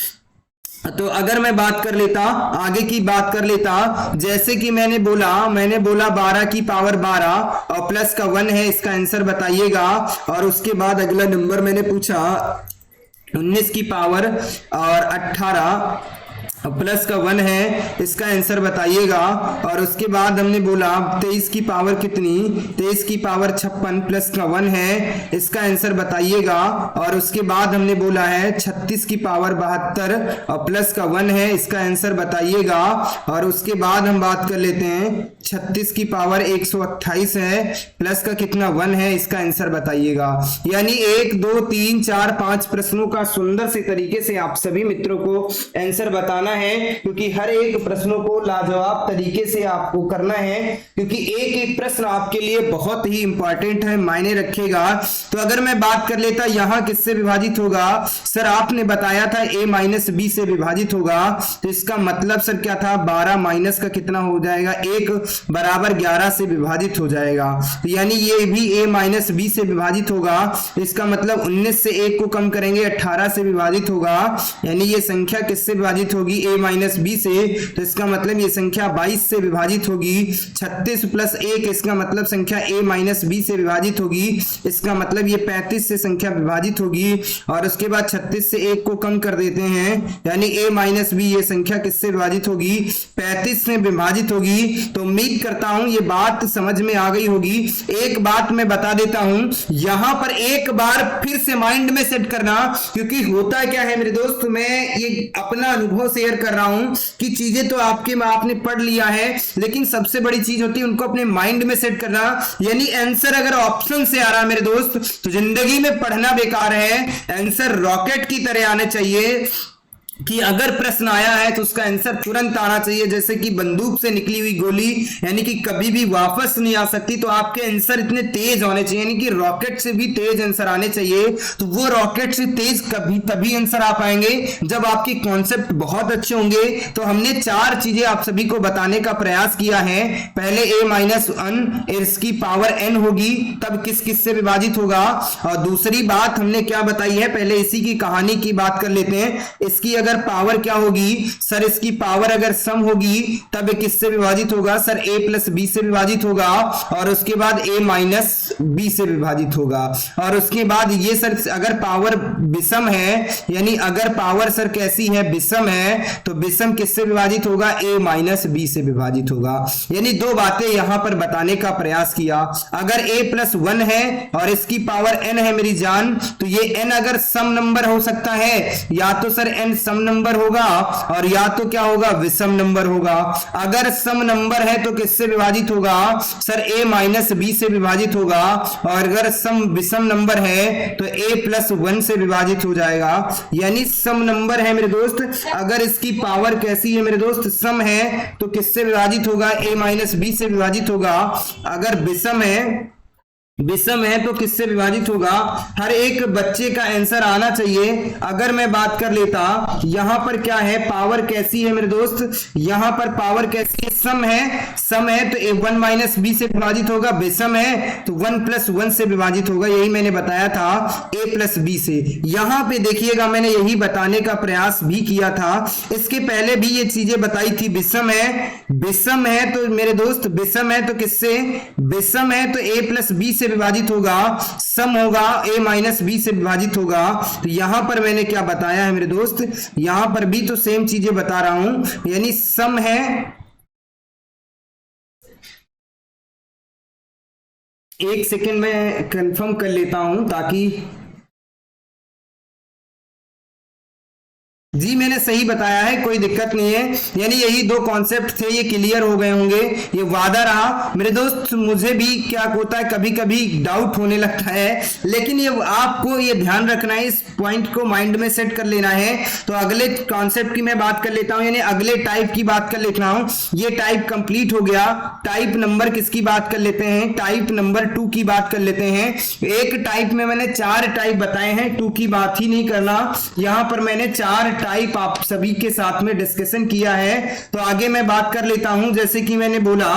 S2: तो अगर मैं बात कर लेता, आगे की बात कर लेता, जैसे कि मैंने बोला 12 की पावर 12 और प्लस का 1 है, इसका आंसर बताइएगा। और उसके बाद अगला नंबर मैंने पूछा 19 की पावर और 18 प्लस का 1 है, इसका आंसर बताइएगा। और उसके बाद हमने बोला 23 की पावर कितनी, 23 की पावर 56 प्लस का 1 है, इसका आंसर बताइएगा। और उसके बाद हमने बोला है 36 की पावर 72 और प्लस का 1 है, इसका आंसर बताइएगा। और उसके बाद हम बात कर लेते हैं 36 की पावर 128 है, प्लस का कितना 1 है, इसका आंसर बताइएगा। यानी 1 2 3 4 5 प्रश्नों का सुंदर से तरीके से आप सभी मित्रों को आंसर बताना है, क्योंकि हर एक प्रश्नों को लाजवाब तरीके से आपको करना है, क्योंकि एक एक प्रश्न आपके लिए बहुत ही इंपॉर्टेंट है, मायने रखेगा। तो अगर मैं बात कर लेता यहां किससे विभाजित होगा, सर आपने बताया था a माइनस बी से विभाजित होगा, तो इसका मतलब सर क्या था, 12 माइनस का कितना हो जाएगा, 1 बराबर 11 से विभाजित हो जाएगा। तो यानी ये भी a माइनस बी से विभाजित होगा, इसका मतलब 19 से 1 को कम करेंगे 18 से विभाजित होगा। यानी ये संख्या किससे विभाजित होगी, a माइनस बी से, तो इसका मतलब ये संख्या 22 से विभाजित होगी। 36 प्लस 1 इसका मतलब संख्या a माइनस बी से विभाजित होगी, इसका मतलब ये 35 से संख्या विभाजित होगी। और उसके बाद 36 से 1 को कम कर देते हैं, यानी a माइनस बी ये संख्या किससे विभाजित होगी, 35 से विभाजित होगी। तो उम्मीद करता हूं ये बात समझ में आ गई होगी। एक बात मैं बता देता हूं, यहां पर एक बार फिर से माइंड में सेट करना, क्योंकि होता क्या है मेरे दोस्त, मैं ये अपना अनुभव शेयर कर रहा हूं कि चीजें तो आपने पढ़ लिया है, लेकिन सबसे बड़ी चीज होती है उनको अपने माइंड में सेट करना। यानी आंसर अगर ऑप्शन से आ रहा है मेरे दोस्त, तो जिंदगी में पढ़ना बेकार है, आंसर रॉकेट की तरह आने चाहिए, कि अगर प्रश्न आया है तो उसका आंसर तुरंत आना चाहिए, जैसे कि बंदूक से निकली हुई गोली, यानी कि कभी भी वापस नहीं आ सकती। तो आपके आंसर इतने तेज होने चाहिए, यानी कि रॉकेट से भी तेज आंसर आने चाहिए। तो वो रॉकेट से तेज कभी तभी आंसर आ पाएंगे जब आपके कॉन्सेप्ट बहुत अच्छे होंगे। तो हमने 4 चीजें आप सभी को बताने का प्रयास किया है। पहले a माइनस 1 इसकी पावर n होगी, तब किस किस से विभाजित होगा। और दूसरी बात हमने क्या बताई है, पहले इसी की कहानी की बात कर लेते हैं। इसकी अगर पावर क्या होगी, सर इसकी पावर अगर सम होगी तब किससे विभाजित होगा, सर a प्लस बी से विभाजित होगा। और उसके बाद a माइनस बी से विभाजित होगा। और उसके बाद ये सर अगर पावर विषम है, यानी अगर पावर सर कैसी है, विषम है, तो विषम किससे विभाजित होगा, a माइनस बी से विभाजित होगा। यानी 2 बातें यहां पर बताने का प्रयास किया। अगर a प्लस 1 है और इसकी पावर n है मेरी जान, तो ये n अगर सम नंबर हो सकता है, या तो सर n सम नंबर होगा और या तो क्या होगा, विषम नंबर होगा। अगर सम नंबर है तो किससे विभाजित होगा, सर a माइनस बी से विभाजित होगा। और अगर सम विषम नंबर है तो a प्लस 1 से विभाजित हो जाएगा। यानी सम नंबर है मेरे दोस्त, अगर इसकी पावर कैसी है मेरे दोस्त, सम है, तो किससे विभाजित होगा, a माइनस बी से विभाजित होगा। अगर विषम है तो किससे विभाजित होगा। हर एक बच्चे का आंसर आना चाहिए। अगर मैं बात कर लेता, यहां पर क्या है, पावर कैसी है मेरे दोस्त, यहां पर पावर कैसी है, सम है तो a1 माइनस बी से विभाजित होगा। विषम है तो 1 प्लस 1 से विभाजित होगा। यही मैंने बताया था, a प्लस बी से। यहां पे देखिएगा मैंने यही बताने का प्रयास भी किया था, इसके पहले भी ये चीजें बताई थी। विषम है तो मेरे दोस्त, विषम है तो किससे, विषम है तो a प्लस बी से विभाजित होगा। सम होगा a माइनस बी से विभाजित होगा। तो यहां पर मैंने क्या बताया है मेरे दोस्त, यहां पर भी तो सेम चीजें बता रहा हूं। यानी सम है, एक सेकेंड में कंफर्म कर लेता हूं ताकि, जी मैंने सही बताया है, कोई दिक्कत नहीं है। यानी यही 2 कॉन्सेप्ट थे, ये क्लियर हो गए होंगे, ये वादा रहा मेरे दोस्त। मुझे भी क्या होता है, कभी कभी डाउट होने लगता है, लेकिन ये आपको ये ध्यान रखना है, इस पॉइंट को माइंड में सेट कर लेना है। तो अगले कॉन्सेप्ट की मैं बात कर लेता हूं, यानी अगले टाइप की बात कर लेता हूं। ये टाइप कंप्लीट हो गया। टाइप नंबर किसकी बात कर लेते हैं, टाइप नंबर 2 की बात कर लेते हैं। एक टाइप में मैंने 4 टाइप बताए हैं, 2 की बात ही नहीं करना। यहां पर मैंने 4 टाइप आप सभी के साथ में डिस्कशन किया है। तो आगे मैं बात कर लेता हूं, जैसे कि मैंने बोला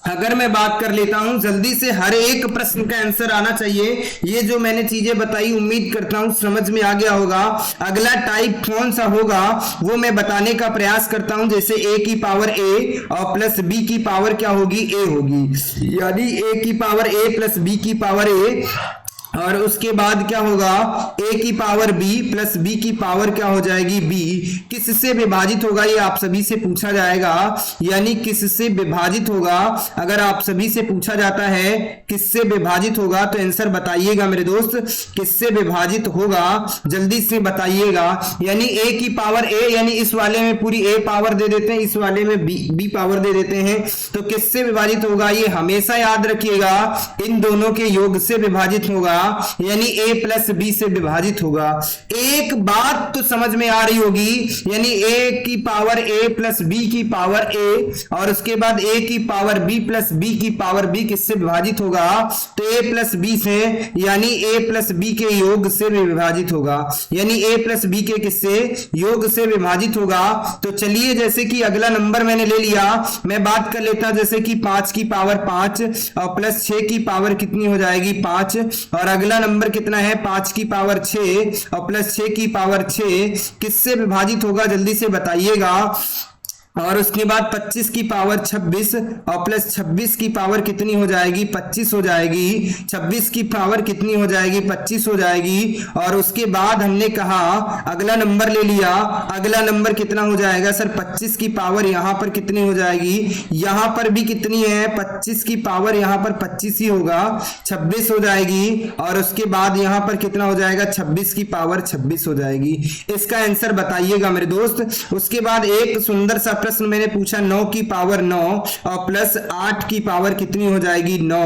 S2: अगर मैं बात कर लेता हूं, जल्दी से हर एक प्रश्न का आंसर आना चाहिए। ये जो मैंने चीजें बताई उम्मीद करता हूं समझ में आ गया होगा। अगला टाइप कौन सा होगा वो मैं बताने का प्रयास करता हूं। जैसे a की पावर a और प्लस b की पावर क्या होगी, a होगी, यानी a की पावर a प्लस b की पावर a, और उसके बाद क्या होगा, a की पावर b प्लस b की पावर क्या हो जाएगी, b। किससे विभाजित होगा ये आप सभी से पूछा जाएगा, यानी किससे विभाजित होगा। अगर आप सभी से पूछा जाता है किससे विभाजित होगा तो आंसर बताइएगा मेरे दोस्त, किससे विभाजित होगा जल्दी से बताइएगा। यानी a की पावर a, यानी इस वाले में पूरी a पावर दे देते हैं, इस वाले में b पावर दे देते हैं, तो किससे विभाजित होगा ये हमेशा याद रखिएगा, इन दोनों के योग से विभाजित होगा, यानी a प्लस b से विभाजित होगा। एक बात तो समझ में आ रही होगी, यानी a की पावर a प्लस b की पावर a, और उसके बाद a की पावर b प्लस b की पावर b किससे विभाजित होगा, तो a प्लस b से, यानी a प्लस b के योग से विभाजित होगा, यानी a प्लस b के किससे योग से विभाजित होगा। तो चलिए, जैसे कि अगला नंबर मैंने ले लिया, मैं बात कर लेता जैसे कि 5 की पावर 5 और प्लस 6 की पावर कितनी हो जाएगी 5, और अगला नंबर कितना है 5 की पावर 6 और प्लस 6 की पावर 6 किससे विभाजित होगा जल्दी से बताइएगा। और उसके बाद 25 की पावर 26 और प्लस 26 की पावर कितनी हो जाएगी 25 हो जाएगी, 26 की पावर कितनी हो जाएगी 25 हो जाएगी। और उसके बाद हमने कहा अगला नंबर ले लिया, अगला नंबर कितना हो जाएगा सर 25 की पावर यहां पर कितनी हो जाएगी, यहां पर भी कितनी है 25 की पावर यहां पर 25 ही होगा, 26 हो जाएगी। और उसके बाद यहां पर कितना हो जाएगा 26 की पावर 26 हो जाएगी। इसका आंसर बताइएगा मेरे दोस्त। उसके बाद एक सुंदर सा प्रश्न मैंने पूछा 9 की पावर 9 और प्लस 8 की पावर कितनी हो जाएगी 9,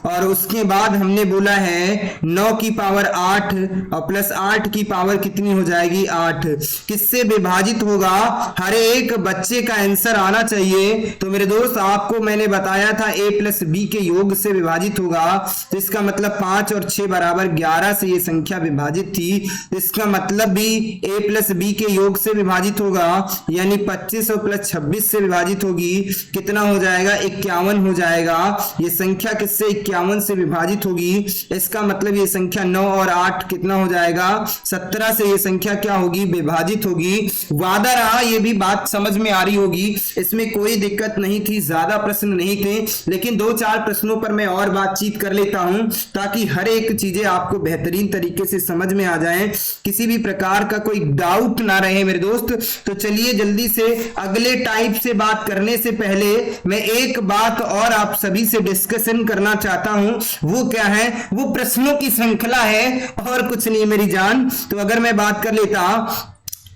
S2: और उसके बाद हमने बोला है 9 की पावर 8 और प्लस 8 की पावर कितनी हो जाएगी 8, किससे विभाजित होगा हर एक बच्चे का आंसर आना चाहिए। तो मेरे दोस्त आपको मैंने बताया था a प्लस b के योग से विभाजित होगा, तो इसका मतलब 5 और 6 बराबर 11 से ये संख्या विभाजित थी, इसका मतलब भी a प्लस b के योग से विभाजित होगा, यानी 25 और प्लस 26 से विभाजित होगी, कितना हो जाएगा 51 हो जाएगा। ये संख्या किससे 51 से विभाजित होगी, इसका मतलब ये संख्या 9 और 8 कितना हो जाएगा 17 से ये संख्या क्या होगी विभाजित होगी। वादा रहा, ये भी बात समझ में आ रही होगी, इसमें कोई दिक्कत नहीं थी, ज्यादा प्रश्न नहीं थे, लेकिन 2-4 प्रश्नों पर मैं और बातचीत कर लेता हूं ताकि हर एक चीजें आपको बेहतरीन तरीके से समझ में आ जाएं, किसी भी प्रकार का कोई डाउट ना रहे मेरे दोस्त। तो चलिए जल्दी से अगले टाइप से बात करने से पहले मैं एक बात और आप सभी से डिस्कशन करना चाहता हूं, वो क्या है, वो प्रश्नों की श्रृंखला है और कुछ नहीं मेरी जान। तो अगर मैं बात कर लेता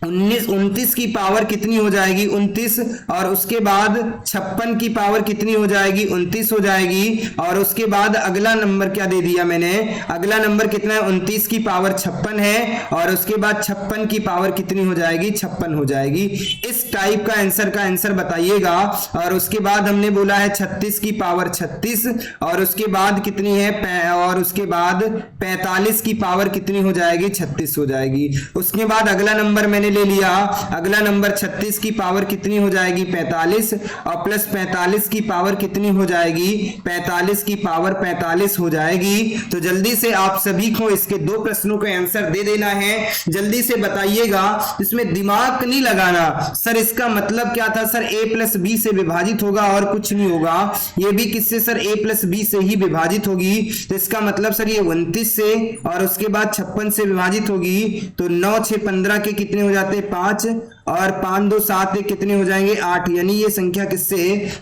S2: 29 की पावर कितनी हो जाएगी 29, और उसके बाद 56 की पावर कितनी हो जाएगी 29 हो जाएगी। और उसके बाद अगला नंबर क्या दे दिया मैंने, अगला नंबर कितना है 29 की पावर 56 है, और उसके बाद 56 की पावर कितनी हो जाएगी 56 हो जाएगी। इस टाइप का आंसर बताइएगा। और उसके बाद हमने बोला है 36 की पावर 36, और उसके बाद कितनी है, और उसके बाद 45 की पावर कितनी हो जाएगी 36 हो जाएगी। उसके बाद अगला नंबर मैंने ले लिया, अगला नंबर 36 की पावर कितनी हो जाएगी 45, और प्लस 45 की पावर कितनी हो जाएगी 45 की पावर 45 हो जाएगी। तो जल्दी से आप सभी को इसके 2 प्रश्नों का आंसर दे देना है, जल्दी से बताइएगा, इसमें दिमाग नहीं लगाना। सर इसका मतलब क्या था, सर a प्लस b से विभाजित होगा और कुछ नहीं होगा, ये भी किससे सर a प्लस b से ही विभाजित होगी, तो इसका मतलब सर ये 29 से और उसके बाद 56 से विभाजित होगी। तो 9 6 15 के कितने हो जाते 5, और 5 2 7 कितने हो जाएंगे 8, यानी ये संख्या किससे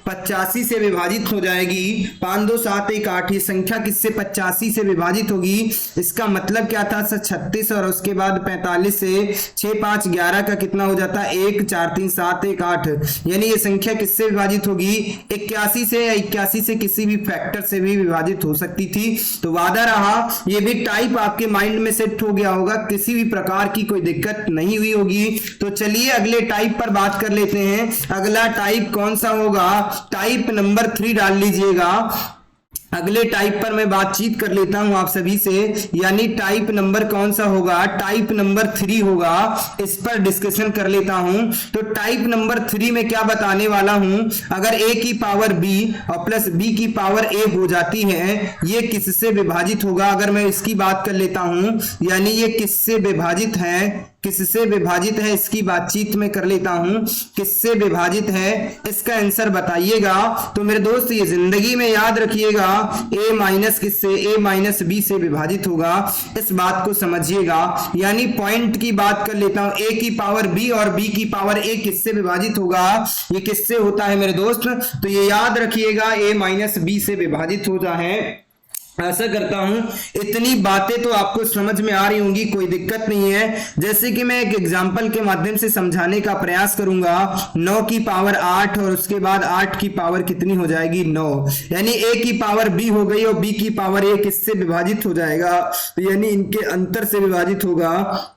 S2: 85 से विभाजित हो जाएगी। 5 2 7 1 8, ये संख्या किससे 85 से विभाजित होगी। इसका मतलब क्या था सर 36, और उसके बाद 45 से 6 5 11 का कितना हो जाता 1 4 3 7 1 8, यानी ये संख्या किससे विभाजित होगी 81 से, या 81 से किसी भी फैक्टर से भी विभाजित हो सकती थी। तो वादा रहा, ये भी टाइप आपके माइंड में सेट हो गया होगा, किसी भी प्रकार की कोई दिक्कत नहीं हुई होगी। तो चलिए अगले टाइप पर बात कर लेते हैं। अगला टाइप कौन सा होगा, टाइप नंबर 3 डाल लीजिएगा। अगले टाइप पर मैं बातचीत कर लेता हूं आप सभी से, यानी टाइप नंबर कौन सा होगा, टाइप नंबर 3 होगा, इस पर डिस्कशन कर लेता हूं। तो टाइप नंबर 3 में क्या बताने वाला हूं, अगर a की पावर b और प्लस b की पावर a हो जाती है, ये किससे विभाजित होगा, अगर मैं इसकी बात कर लेता हूं, यानी ये किससे विभाजित है, किससे विभाजित है, इसकी बातचीत में कर लेता हूं, किससे विभाजित है, इसका आंसर बताइएगा। तो मेरे दोस्त ये जिंदगी में याद रखिएगा, a माइनस किससे, a माइनस b से विभाजित होगा, इस बात को समझिएगा। यानी पॉइंट की बात कर लेता हूं, a की पावर b और b की पावर a किससे विभाजित होगा, ये किससे होता है मेरे दोस्त, तो ये याद रखिएगा a माइनस b से विभाजित होता है। आशा करता हूं इतनी बातें तो आपको समझ में आ रही होंगी, कोई दिक्कत नहीं है। जैसे कि मैं एक एग्जांपल के माध्यम से समझाने का प्रयास करूंगा, 9 की पावर 8 और उसके बाद 8 की पावर कितनी हो जाएगी, 9, यानी a की पावर b हो गई और b की पावर a किससे विभाजित हो जाएगा, तो यानी इनके अंतर से विभाजित होगा,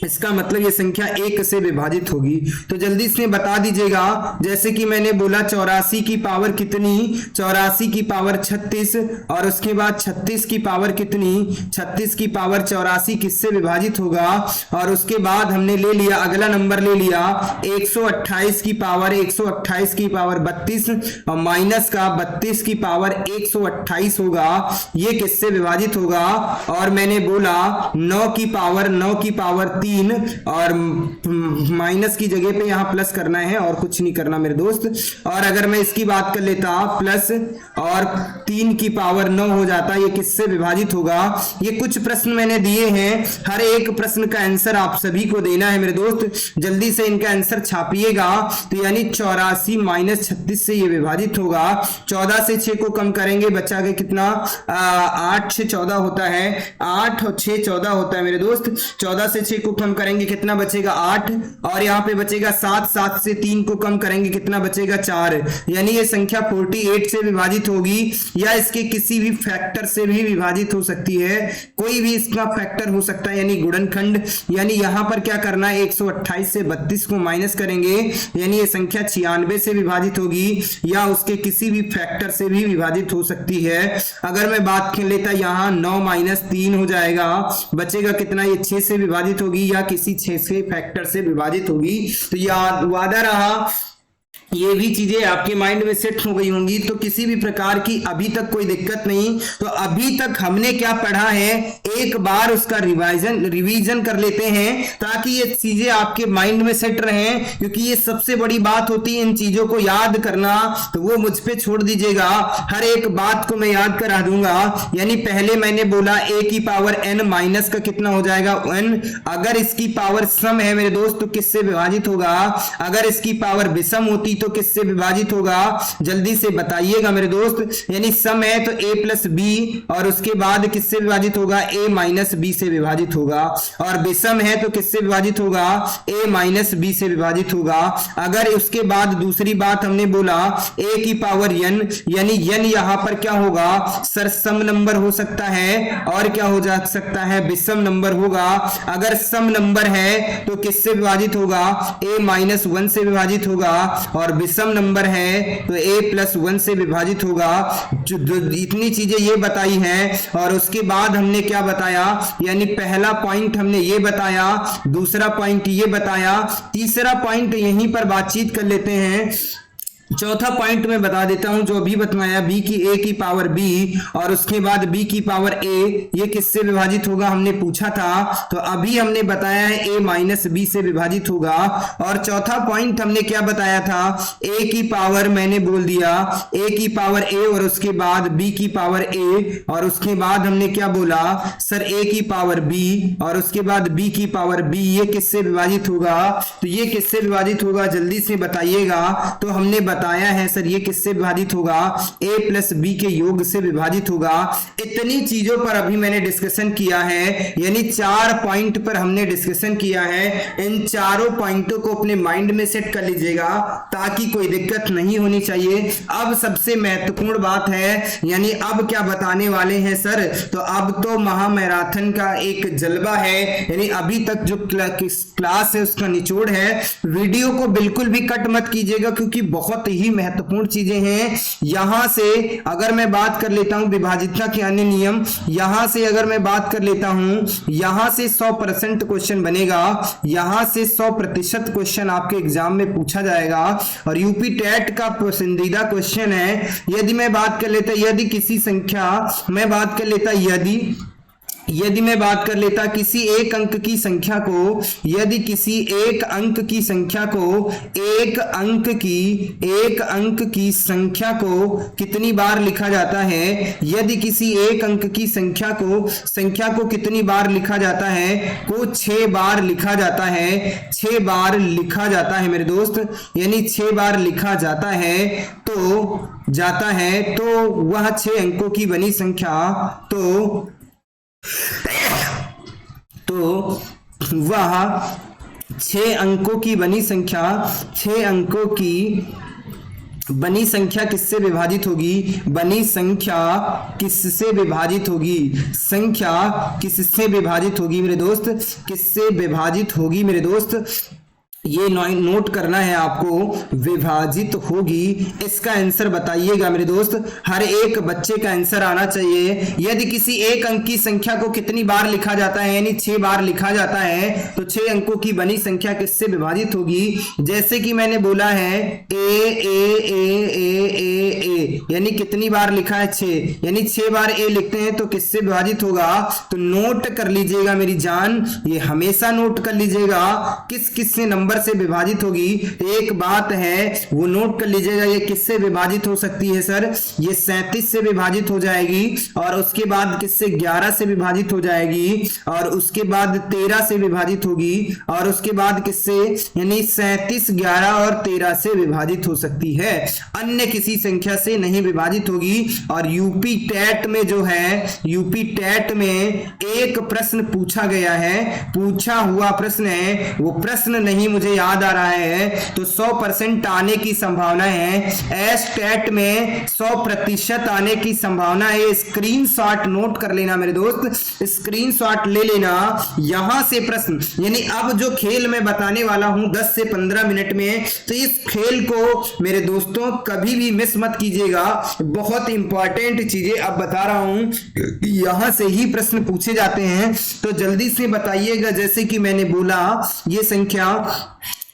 S2: इसका मतलब ये संख्या 1 से विभाजित होगी। तो जल्दी से बता दीजिएगा, जैसे कि मैंने बोला 84 की पावर कितनी, 84 की पावर 36 और उसके बाद 36 की पावर कितनी, 36 की पावर 84 किससे विभाजित होगा, और उसके बाद हमने ले लिया अगला नंबर ले लिया 128 की पावर, 128 की पावर 32 और माइनस का 32 की पावर 128 होगा, ये किससे विभाजित होगा, और मैंने बोला 9 की पावर 3 और माइनस की जगह पे यहां प्लस करना है और कुछ नहीं करना मेरे दोस्त। और अगर मैं इसकी बात कर लेता प्लस और 3 की पावर 9 हो जाता, ये किससे विभाजित होगा। ये कुछ प्रश्न मैंने दिए हैं, हर एक प्रश्न का आंसर आप सभी को देना है मेरे दोस्त, जल्दी से इनका आंसर छापिएगा। तो यानी 84 माइनस 36 से ये विभाजित होगा, 14 से 6 को कम करेंगे बचा के कितना, 8 से 14 होता है, 8 और 6 14 होता है मेरे दोस्त, 14 से 6 को कम करेंगे कितना बचेगा 8, और यहाँ पे बचेगा 7, 7 से 3 को कम करेंगे कितना बचेगा 4, यानी ये संख्या 48 से विभाजित होगी, या इसके किसी भी फैक्टर से भी विभाजित हो सकती है, कोई भी इसका फैक्टर हो सकता है, यानी गुणनखंड। यानी यहां पर क्या करना है, 128 से 32 को माइनस करेंगे, यानी ये संख्या 96 से विभाजित होगी, या उसके किसी भी फैक्टर से भी विभाजित हो सकती है। अगर मैं बात कर लेता यहां 9 माइनस 3 हो जाएगा, बचेगा कितना, ये 6 से विभाजित होगी या किसी 6 से फैक्टर से विभाजित होगी। तो याद वादा रहा, ये भी चीजें आपके माइंड में सेट हो गई होंगी, तो किसी भी प्रकार की अभी तक कोई दिक्कत नहीं। तो अभी तक हमने क्या पढ़ा है, एक बार उसका रिवीजन कर लेते हैं ताकि ये चीजें आपके माइंड में सेट रहें, क्योंकि ये सबसे बड़ी बात होती है इन चीजों को याद करना, तो वो मुझ पे छोड़ दीजिएगा, हर एक बात को मैं याद करा दूंगा। यानी पहले मैंने बोला a की पावर n माइनस का कितना हो जाएगा n, अगर इसकी पावर सम है मेरे दोस्त तो किससे विभाजित होगा, अगर इसकी पावर विषम होती तो किससे विभाजित होगा, जल्दी से बताइएगा मेरे दोस्त। यानी सम है तो a प्लस बी और उसके बाद किससे विभाजित होगा, a माइनस बी से विभाजित होगा, और विषम है तो किससे विभाजित होगा, a माइनस बी से विभाजित होगा। अगर उसके बाद दूसरी बात हमने बोला a की पावर n, यानी n यहां पर क्या होगा, सरसम नंबर हो सकता है और क्या हो जा सकता है, विषम नंबर होगा। अगर सम नंबर है तो किससे विभाजित होगा, a माइनस 1 से विभाजित होगा, और विषम नंबर है तो a प्लस 1 से विभाजित होगा। जो इतनी चीजें ये बताई हैं, और उसके बाद हमने क्या बताया, यानी पहला पॉइंट हमने ये बताया, दूसरा पॉइंट ये बताया, तीसरा पॉइंट यहीं पर बातचीत कर लेते हैं। चौथा पॉइंट मैं बता देता हूं जो अभी बताया, b की a की पावर b और उसके बाद b की पावर a, ये किससे विभाजित होगा हमने पूछा था, तो अभी हमने बताया है a माइनस b से विभाजित होगा। और चौथा पॉइंट हमने क्या बताया था, a की पावर मैंने बोल दिया a की पावर a और उसके बाद b की पावर a, और उसके बाद हमने क्या बोला सर a की पावर b और उसके बाद b की पावर b, ये किससे विभाजित होगा, तो ये किससे विभाजित होगा जल्दी से बताइएगा। तो हमने बताया है सर ये किससे विभाजित होगा, a प्लस b के योग से विभाजित होगा। इतनी चीजों पर अभी मैंने डिस्कशन किया है, यानी 4 पॉइंट पर हमने डिस्कशन किया है। इन चारों पॉइंटों को अपने माइंड में सेट कर लीजिएगा ताकि कोई दिक्कत नहीं होनी चाहिए। अब सबसे महत्वपूर्ण बात है, यानी अब क्या बताने वाले हैं सर, तो अब तो महामैराथन का एक जलवा है, यानी अभी तक जो क्लास है उसका निचोड़ है। वीडियो को बिल्कुल भी कट मत कीजिएगा क्योंकि बहुत बहुत ही महत्वपूर्ण चीजें हैं। यहां से अगर मैं बात कर लेता हूं विभाजितता के अन्य नियम, यहां से अगर मैं बात कर लेता हूं, यहां से 100% क्वेश्चन बनेगा, यहां से 100% क्वेश्चन आपके एग्जाम में पूछा जाएगा और यूपी टेट का पसंदीदा क्वेश्चन है। यदि मैं बात कर लेता, यदि किसी संख्या, मैं बात कर लेता यदि मैं बात कर लेता किसी एक अंक की संख्या को, यदि किसी एक अंक की संख्या को, एक अंक की संख्या को कितनी बार लिखा जाता है, यदि किसी एक अंक की संख्या को कितनी बार लिखा जाता है, को 6 बार लिखा जाता है, 6 बार लिखा जाता है मेरे दोस्त, यानी 6 बार लिखा जाता है तो वह 6 अंकों की बनी संख्या, तो वह 6 अंकों की बनी संख्या, 6 अंकों की बनी संख्या किससे विभाजित होगी, बनी संख्या किससे विभाजित होगी, संख्या किससे विभाजित होगी मेरे दोस्त, किससे विभाजित होगी मेरे दोस्त, ये नोट करना है आपको, विभाजित होगी। इसका आंसर बताइएगा मेरे दोस्त, हर एक बच्चे का आंसर आना चाहिए। यदि किसी एक अंक की संख्या को कितनी बार लिखा जाता है, यानी 6 बार लिखा जाता है, तो 6 अंकों की बनी संख्या किससे विभाजित होगी, जैसे कि मैंने बोला है ए, यानी कितनी बार लिखा है 6, यानी 6 बार ए लिखते हैं तो किससे विभाजित होगा, तो नोट कर लीजिएगा मेरी जान, ये हमेशा नोट कर लीजिएगा किस किस से नंबर से विभाजित होगी। एक बात है वो नोट कर लीजिएगा, ये किससे विभाजित हो सकती है सर, ये 37 से विभाजित हो जाएगी, और उसके बाद किससे 11 से विभाजित हो जाएगी, और उसके बाद 13 से विभाजित होगी, और उसके बाद किससे, यानी 37, 11 और 13 से विभाजित हो सकती है, अन्य किसी संख्या से नहीं विभाजित होगी। और यूपी टेट में जो है, यूपी टेट में एक प्रश्न पूछा गया है, पूछा हुआ प्रश्न है, वो प्रश्न नहीं मुझे याद आ रहा है, तो 100% आने की संभावना है, एस टेट में 100% आने की संभावना है। स्क्रीनशॉट नोट कर लेना मेरे दोस्त, स्क्रीनशॉट ले लेना। यहां से प्रश्न, यानी अब जो खेल मैं बताने वाला हूं 10 से 15 मिनट में, तो इस खेल को मेरे दोस्तों कभी भी मिस मत कीजिएगा, बहुत इंपॉर्टेंट चीजें अब बता रहा हूं, यहां से ही प्रश्न पूछे जाते हैं, तो जल्दी से बताइएगा। जैसे कि मैंने बोला, ये संख्या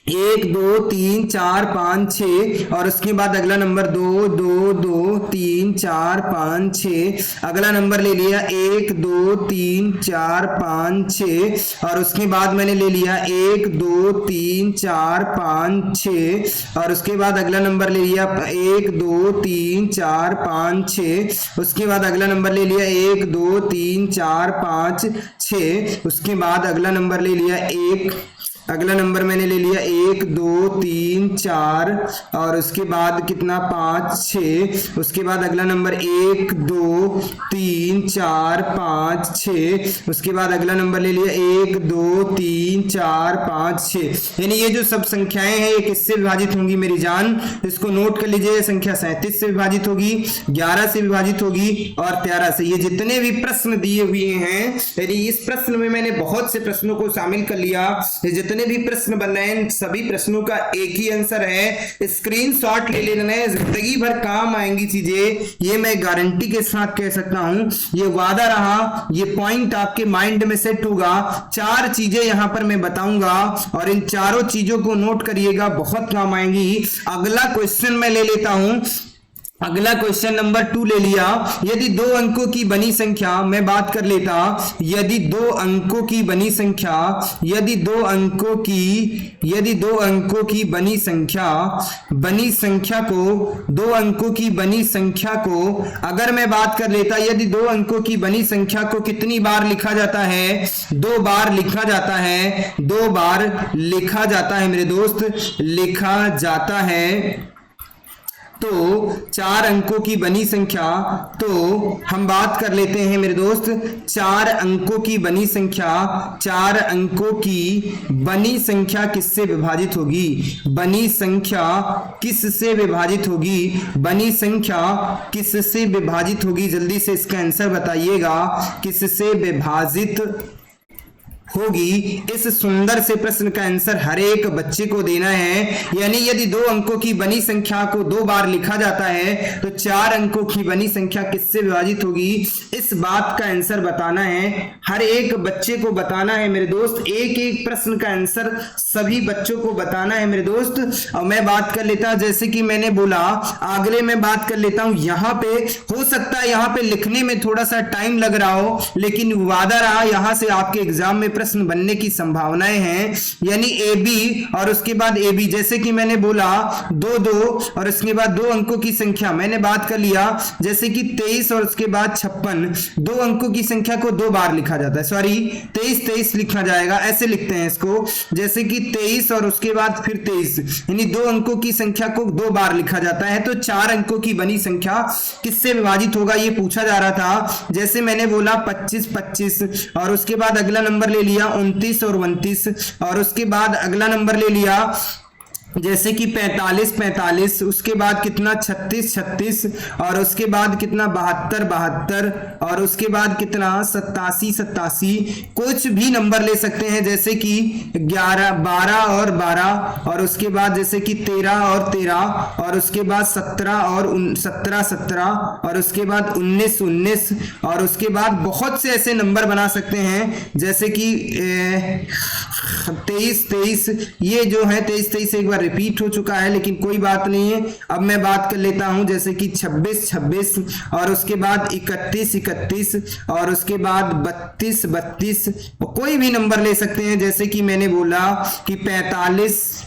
S2: 1 2 3 4 5 6, और उसके बाद अगला नंबर 2 2 2 3 4 5 6, अगला नंबर ले लिया 1 2 3 4 5 6, और उसके बाद मैंने ले लिया 1 2 3 4 5 6, और उसके बाद अगला नंबर ले लिया 1 2 3 4 5 6, उसके बाद अगला नंबर ले लिया 1 2 3 4 5 6, उसके बाद अगला नंबर ले लिया अगला नंबर मैंने ले लिया 1 2 3 4, और उसके बाद कितना 5 6, उसके बाद अगला नंबर 1 2 3 4 5 6, उसके बाद अगला नंबर ले लिया 1 2 3 4 5 6, यानी ये जो सब संख्याएं हैं ये किससे विभाजित होंगी मेरी जान, इसको नोट कर लीजिए। संख्या 37 से विभाजित होगी, 11 से विभाजित होगी, और 13 से। ये जितने भी प्रश्न दिए हुए हैं, यदि इस प्रश्न में मैंने बहुत से प्रश्नों को शामिल कर लिया, जितने भी प्रश्न बन रहे हैं सभी प्रश्नों का एक ही आंसर है, स्क्रीनशॉट ले लेना है, जिंदगी भर काम आएंगी चीजें, ये मैं गारंटी के साथ कह सकता हूं, ये वादा रहा, ये पॉइंट आपके माइंड में सेट होगा। 4 चीजें यहां पर मैं बताऊंगा और इन चारों चीजों को नोट करिएगा, बहुत काम आएंगी। अगला क्वेश्चन मैं ले लेता हूं, अगला क्वेश्चन नंबर 2 ले लिया। यदि 2 अंकों की बनी संख्या, मैं बात कर लेता, यदि 2 अंकों की बनी संख्या, यदि 2 अंकों की बनी संख्या को 2 अंकों की बनी संख्या को अगर मैं बात कर लेता, यदि 2 अंकों की बनी संख्या को कितनी बार लिखा जाता है, 2 बार लिखा जाता है, 2 बार लिखा जाता है मेरे दोस्त, लिखा जाता है, तो 4 अंकों की बनी संख्या, तो हम बात कर लेते हैं मेरे दोस्त 4 अंकों की बनी संख्या, 4 अंकों की बनी संख्या किससे विभाजित होगी, बनी संख्या किससे विभाजित होगी, बनी संख्या किससे विभाजित होगी, जल्दी से इसका आंसर बताइएगा, किससे विभाजित होगी। इस सुंदर से प्रश्न का आंसर हर एक बच्चे को देना है। यानी यदि 2 अंकों की बनी संख्या को 2 बार लिखा जाता है तो 4 अंकों की बनी संख्या किससे विभाजित होगी, इस बात का आंसर बताना है। हर एक बच्चे को बताना है मेरे दोस्त, एक एक प्रश्न का आंसर सभी बच्चों को बताना है मेरे दोस्त। और मैं बात कर लेता, जैसे कि मैंने बोला अगले मैं बात कर लेता हूं। यहाँ पे हो सकता है यहाँ पे लिखने में थोड़ा सा टाइम लग रहा हो, लेकिन वादा रहा यहाँ से आपके एग्जाम में प्रश्न बनने की संभावनाएं हैं। यानी ए बी और उसके बाद ए बी, जैसे कि मैंने बोला 2 और उसके बाद 2 अंकों की संख्या मैंने बात कर लिया, जैसे कि 23 और उसके बाद 56। 2 अंकों की संख्या को 2 बार लिखा जाता है, सॉरी 23 लिखा जाएगा, ऐसे लिखते हैं इसको, जैसे कि 23 और उसके बाद फिर 23, यानी 2 अंकों की संख्या को 2 बार लिखा जाता है। तो 4 अंकों की बनी संख्या किससे विभाजित होगा ये पूछा जा रहा था। जैसे मैंने बोला 25 और उसके बाद अगला नंबर ले लिया 29 और 29 और उसके बाद अगला नंबर ले लिया जैसे कि 45 उसके बाद कितना 36 और उसके बाद कितना 72 और उसके बाद कितना 87 कुछ भी नंबर ले सकते हैं, जैसे कि 11 12 और 12 और उसके बाद जैसे कि 13 और 13 और उसके बाद 17 और 17 और उसके बाद 19 और उसके बाद बहुत से ऐसे नंबर बना सकते हैं, जैसे कि 23 ये जो है 23 एक बार रिपीट हो चुका है, लेकिन कोई बात नहीं है। अब मैं बात कर लेता हूं, जैसे कि 26 और उसके बाद 31 और उसके बाद 32 कोई भी नंबर ले सकते हैं, जैसे कि मैंने बोला कि 45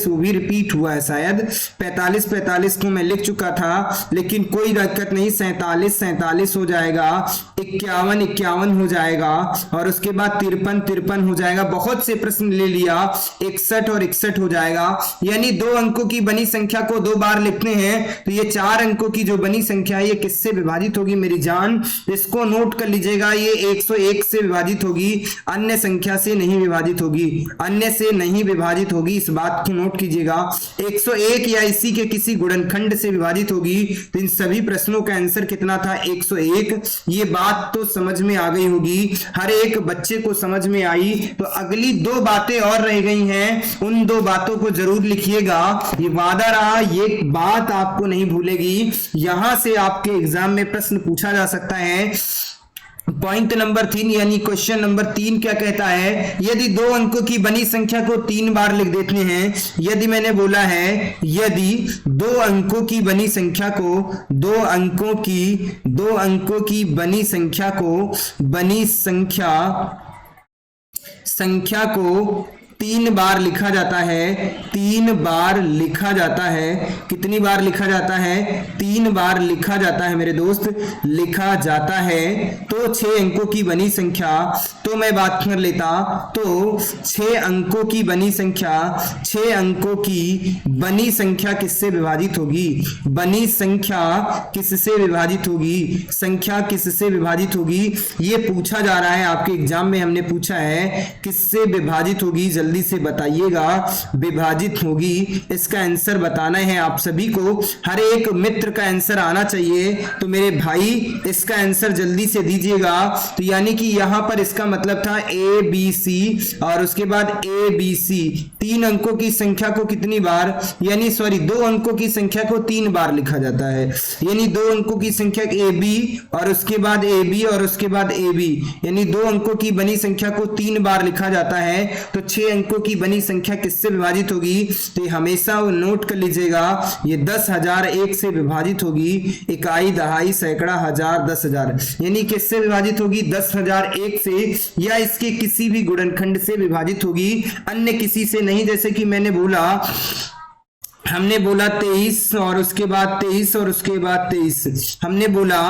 S2: वो भी रिपीट हुआ है शायद। 45 को मैं लिख चुका था, लेकिन कोई दिक्कत नहीं। 47 हो जाएगा, 51 हो जाएगा और उसके बाद 53 हो जाएगा। बहुत से प्रश्न ले लिया, 61 और 61 हो जाएगा। यानी 2 अंकों की बनी संख्या को 2 बार लिखते हैं तो ये 4 अंकों की जो बनी संख्या है ये किससे विभाजित होगी मेरी जान, इसको नोट कर लीजिएगा। ये 101 से विभाजित होगी, अन्य संख्या से नहीं विभाजित होगी, अन्य से नहीं विभाजित होगी, इस बात को नोट कीजिएगा। 101 या इसी के किसी गुणनखंड से विभाजित होगी। तो इन सभी प्रश्नों का आंसर कितना था 101। ये बात तो समझ में आ गई होगी, हर एक बच्चे को समझ में आई। तो अगली 2 बातें और रह गई हैं, उन 2 बातों को जरूर लिखिएगा। ये वादा रहा, ये बात आपको नहीं भूलेगी। यहां से आपके एग्जाम में प्रश्न पूछा जा सकता है। पॉइंट नंबर 3 यानी क्वेश्चन नंबर 3 क्या कहता है, यदि 2 अंकों की बनी संख्या को 3 बार लिख देते हैं। यदि मैंने बोला है यदि 2 अंकों की बनी संख्या को 2 अंकों की बनी संख्या को 3 बार लिखा जाता है। 3 बार लिखा जाता है, कितनी बार लिखा जाता है, 3 बार लिखा जाता है मेरे दोस्त, लिखा जाता है। तो 6 अंकों की बनी संख्या, तो मैं बात कर लेता, तो 6 अंकों की बनी संख्या किससे विभाजित होगी, बनी संख्या किससे विभाजित होगी, संख्या किससे विभाजित होगी, ये पूछा जा रहा है आपके एग्जाम में। हमने पूछा है किससे विभाजित होगी, जल्दी से बताइएगा। विभाजित होगी, इसका आंसर बताना है आप सभी को। हर एक मित्र का आंसर आना चाहिए, तो मेरे भाई इसका आंसर जल्दी से दीजिएगा। तो यानी कि यहां पर इसका मतलब था ए बी सी और उसके बाद ए बी सी। 3 अंकों की संख्या को कितनी बार, यानी सॉरी 2 अंकों की संख्या को 3 बार लिखा जाता है। यानी 2 अंकों की संख्या ए बी और उसके बाद ए बी और उसके बाद ए बी, यानी 2 अंकों की बनी संख्या को 3 बार लिखा जाता है। तो 6 अंकों की बनी संख्या किससे विभाजित होगी, तो ये हमेशा नोट कर लीजिएगा, ये 10,001 से विभाजित होगी। इकाई, दहाई, सैकड़ा, हजार, 10,000, यानी किससे विभाजित होगी, 10,001 से या इसके किसी भी गुणनखंड से विभाजित होगी, अन्य किसी से नहीं। जैसे कि मैंने बोला, हमने बोला 23 और उसके बाद 23 और उसके बाद 23, हमने बोला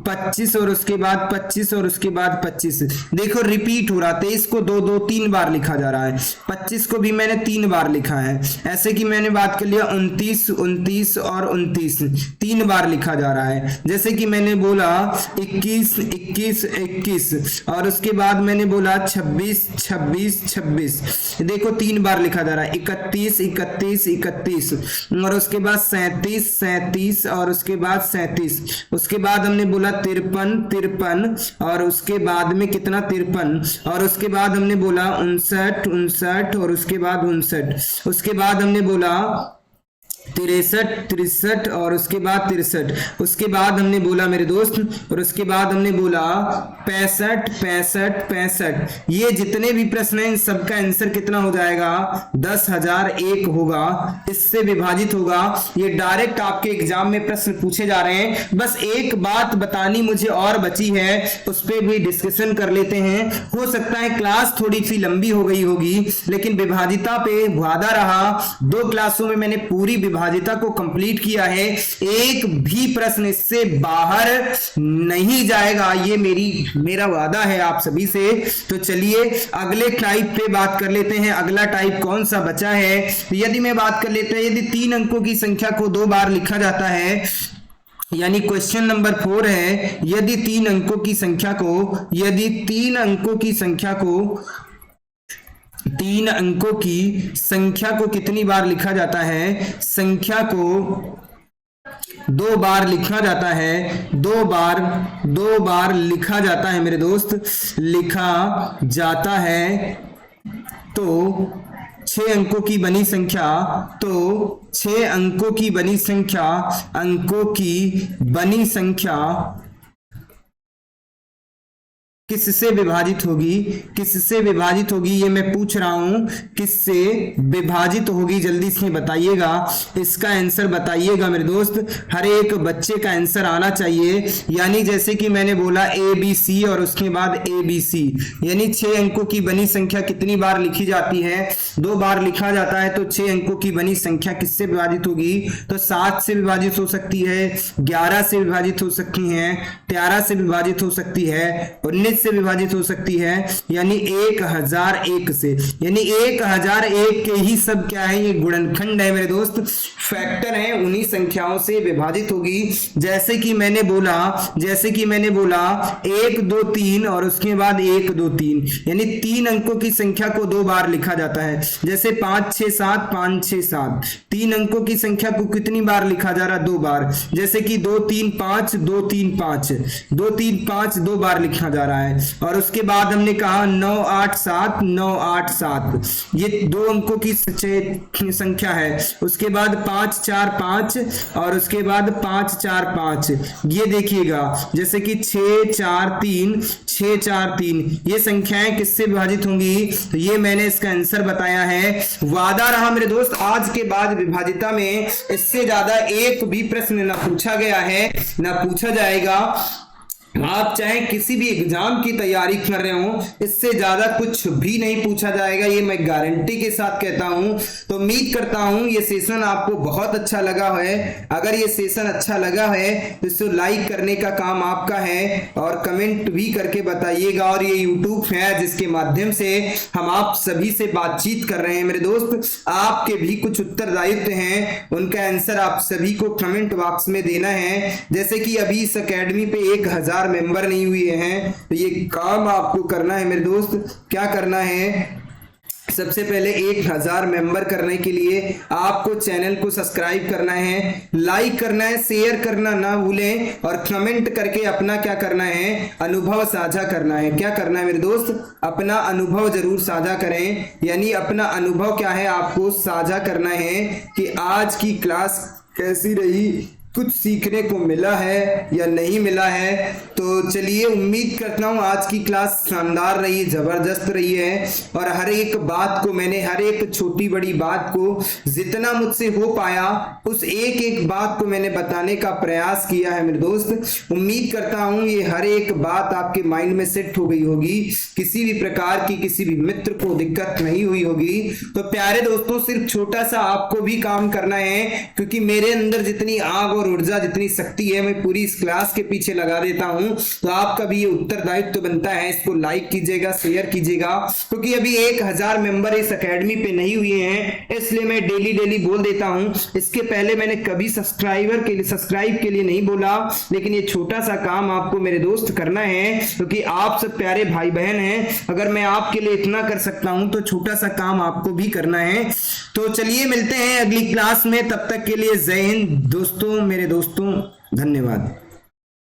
S2: 25 और उसके बाद 25 और उसके बाद 25। देखो रिपीट हो रहा, 23 को 2-2-3 बार लिखा जा रहा है, 25 को भी मैंने 3 बार लिखा है। ऐसे कि मैंने बात कर लिया 29 और 29 3 बार लिखा जा रहा है। जैसे कि मैंने बोला 21 और उसके बाद मैंने बोला 26 देखो 3 बार लिखा जा रहा है। 31 और उसके बाद 37 और उसके बाद 37, उसके बाद हमने बोला 53 और उसके बाद में कितना 53 और उसके बाद हमने बोला 59 और उसके बाद 59, उसके बाद हमने बोला 63 और उसके बाद 63, उसके बाद हमने बोला मेरे दोस्त, और उसके बाद हमने बोला 65। ये जितने भी प्रश्न हैं इन सबका आंसर कितना हो जाएगा? 10,001 होगा, इससे विभाजित होगा। ये डायरेक्ट आपके एग्जाम में प्रश्न पूछे जा रहे हैं। बस एक बात बतानी मुझे और बची है, उस पर भी डिस्कशन कर लेते हैं। हो सकता है क्लास थोड़ी सी लंबी हो गई होगी, लेकिन विभाजिता पे वादा रहा। 2 क्लासों में मैंने पूरी विभाजिता को कंप्लीट किया है, एक भी प्रश्न इससे बाहर नहीं जाएगा, ये मेरा वादा है आप सभी से। तो चलिए अगले टाइप पे बात कर लेते हैं। अगला टाइप कौन सा बचा है? यदि मैं बात कर लेते हैं, यदि 3 अंकों की संख्या को 2 बार लिखा जाता है, यानी क्वेश्चन नंबर 4 है, यदि 3 अंकों की संख्या को 3 अंकों की संख्या को कितनी बार लिखा जाता है? संख्या को 2 बार लिखा जाता है, 2 बार लिखा जाता है मेरे दोस्त, लिखा जाता है। तो 6 अंकों की बनी संख्या, तो 6 अंकों की बनी संख्या किससे विभाजित होगी? ये मैं पूछ रहा हूं, किससे विभाजित होगी? जल्दी से बताइएगा, इसका आंसर बताइएगा मेरे दोस्त। हर एक बच्चे का आंसर आना चाहिए। यानी जैसे कि मैंने बोला ABC और उसके बाद ABC, यानी 6 अंकों की बनी संख्या कितनी बार लिखी जाती है? 2 बार लिखा जाता है। तो 6 अंकों की बनी संख्या किससे विभाजित होगी? तो 7 से विभाजित हो सकती है, 11 से विभाजित हो सकती है, 13 से विभाजित हो सकती है, 19 से विभाजित हो सकती है, यानी 1001 से। यानी 1001 के ही सब क्या है? ये गुणनखंड है मेरे दोस्त, फैक्टर है, उन्हीं संख्याओं से विभाजित होगी। जैसे कि मैंने बोला 1 2 3 और उसके बाद 1 2 3, यानी 3 अंकों की संख्या को 2 बार लिखा जाता है। जैसे 5 6 7, 3 अंकों की संख्या को कितनी बार लिखा जा रहा है? 2 बार। जैसे कि 2 3 5, 2 3 5, 2 3 5 2 बार लिखा जा रहा है। और उसके बाद हमने कहा 9 8 7, ये 2 अंकों की संख्या है। उसके बाद 5 4 5 और उसके बाद 5 4 5, ये देखिएगा। जैसे कि 6 4 3, ये संख्याएं किससे विभाजित होंगी? तो ये मैंने इसका आंसर बताया है। वादा रहा मेरे दोस्त, आज के बाद विभाजिता में इससे ज्यादा एक भी प्रश्न ना पूछा गया है, ना पूछा जाएगा। आप चाहे किसी भी एग्जाम की तैयारी कर रहे हो, इससे ज्यादा कुछ भी नहीं पूछा जाएगा, ये मैं गारंटी के साथ कहता हूं। तो उम्मीद करता हूं ये सेशन आपको बहुत अच्छा लगा है। अगर ये सेशन अच्छा लगा है तो इसे लाइक करने का काम आपका है, और कमेंट भी करके बताइएगा। और ये यूट्यूब है जिसके माध्यम से हम आप सभी से बातचीत कर रहे हैं मेरे दोस्त, आपके भी कुछ उत्तरदायित्व हैं, उनका आंसर आप सभी को कमेंट बॉक्स में देना है। जैसे कि अभी इस अकेडमी पे 1000 मेंबर नहीं हुए हैं, तो ये काम आपको करना है मेरे दोस्त। क्या करना है? सबसे पहले 1000 मेंबर करने के लिए आपको चैनल को सब्सक्राइब करना है, लाइक करना है, शेयर करना ना भूलें, और कमेंट करके अपना क्या करना है? अनुभव साझा करना है। क्या करना है मेरे दोस्त? अपना अनुभव जरूर साझा करें। यानी अपना अनुभव क्या है आपको साझा करना है कि आज की क्लास कैसी रही, कुछ सीखने को मिला है या नहीं मिला है। तो चलिए, उम्मीद करता हूँ आज की क्लास शानदार रही, जबरदस्त रही है, और हर एक बात को मैंने, हर एक छोटी बड़ी बात को जितना मुझसे हो पाया उस एक बात को मैंने बताने का प्रयास किया है मेरे दोस्त। उम्मीद करता हूँ ये हर एक बात आपके माइंड में सेट हो गई होगी, किसी भी प्रकार की किसी भी मित्र को दिक्कत नहीं हुई होगी। तो प्यारे दोस्तों, सिर्फ छोटा सा आपको भी काम करना है, क्योंकि मेरे अंदर जितनी आग और ऊर्जा, जितनी शक्ति है मैं पूरी इस क्लास के पीछे लगा देता हूं। तो आपका भी ये उत्तरदायित्व तो बनता है, इसको लाइक कीजिएगा, शेयर कीजिएगा, क्योंकि अभी 1000 मेंबर इस एकेडमी पे नहीं हुए हैं, इसलिए मैं डेली बोल देता हूं। इसके पहले मैंने कभी सब्सक्राइब के लिए नहीं बोला, लेकिन ये छोटा सा काम आपको मेरे दोस्त करना है, क्योंकि आप सब प्यारे भाई बहन हैं। अगर मैं आपके लिए इतना कर सकता हूं तो छोटा सा काम आपको भी करना है। तो चलिए मिलते हैं अगली क्लास में, तब तक के लिए जय हिंद दोस्तों, मेरे दोस्तों, धन्यवाद।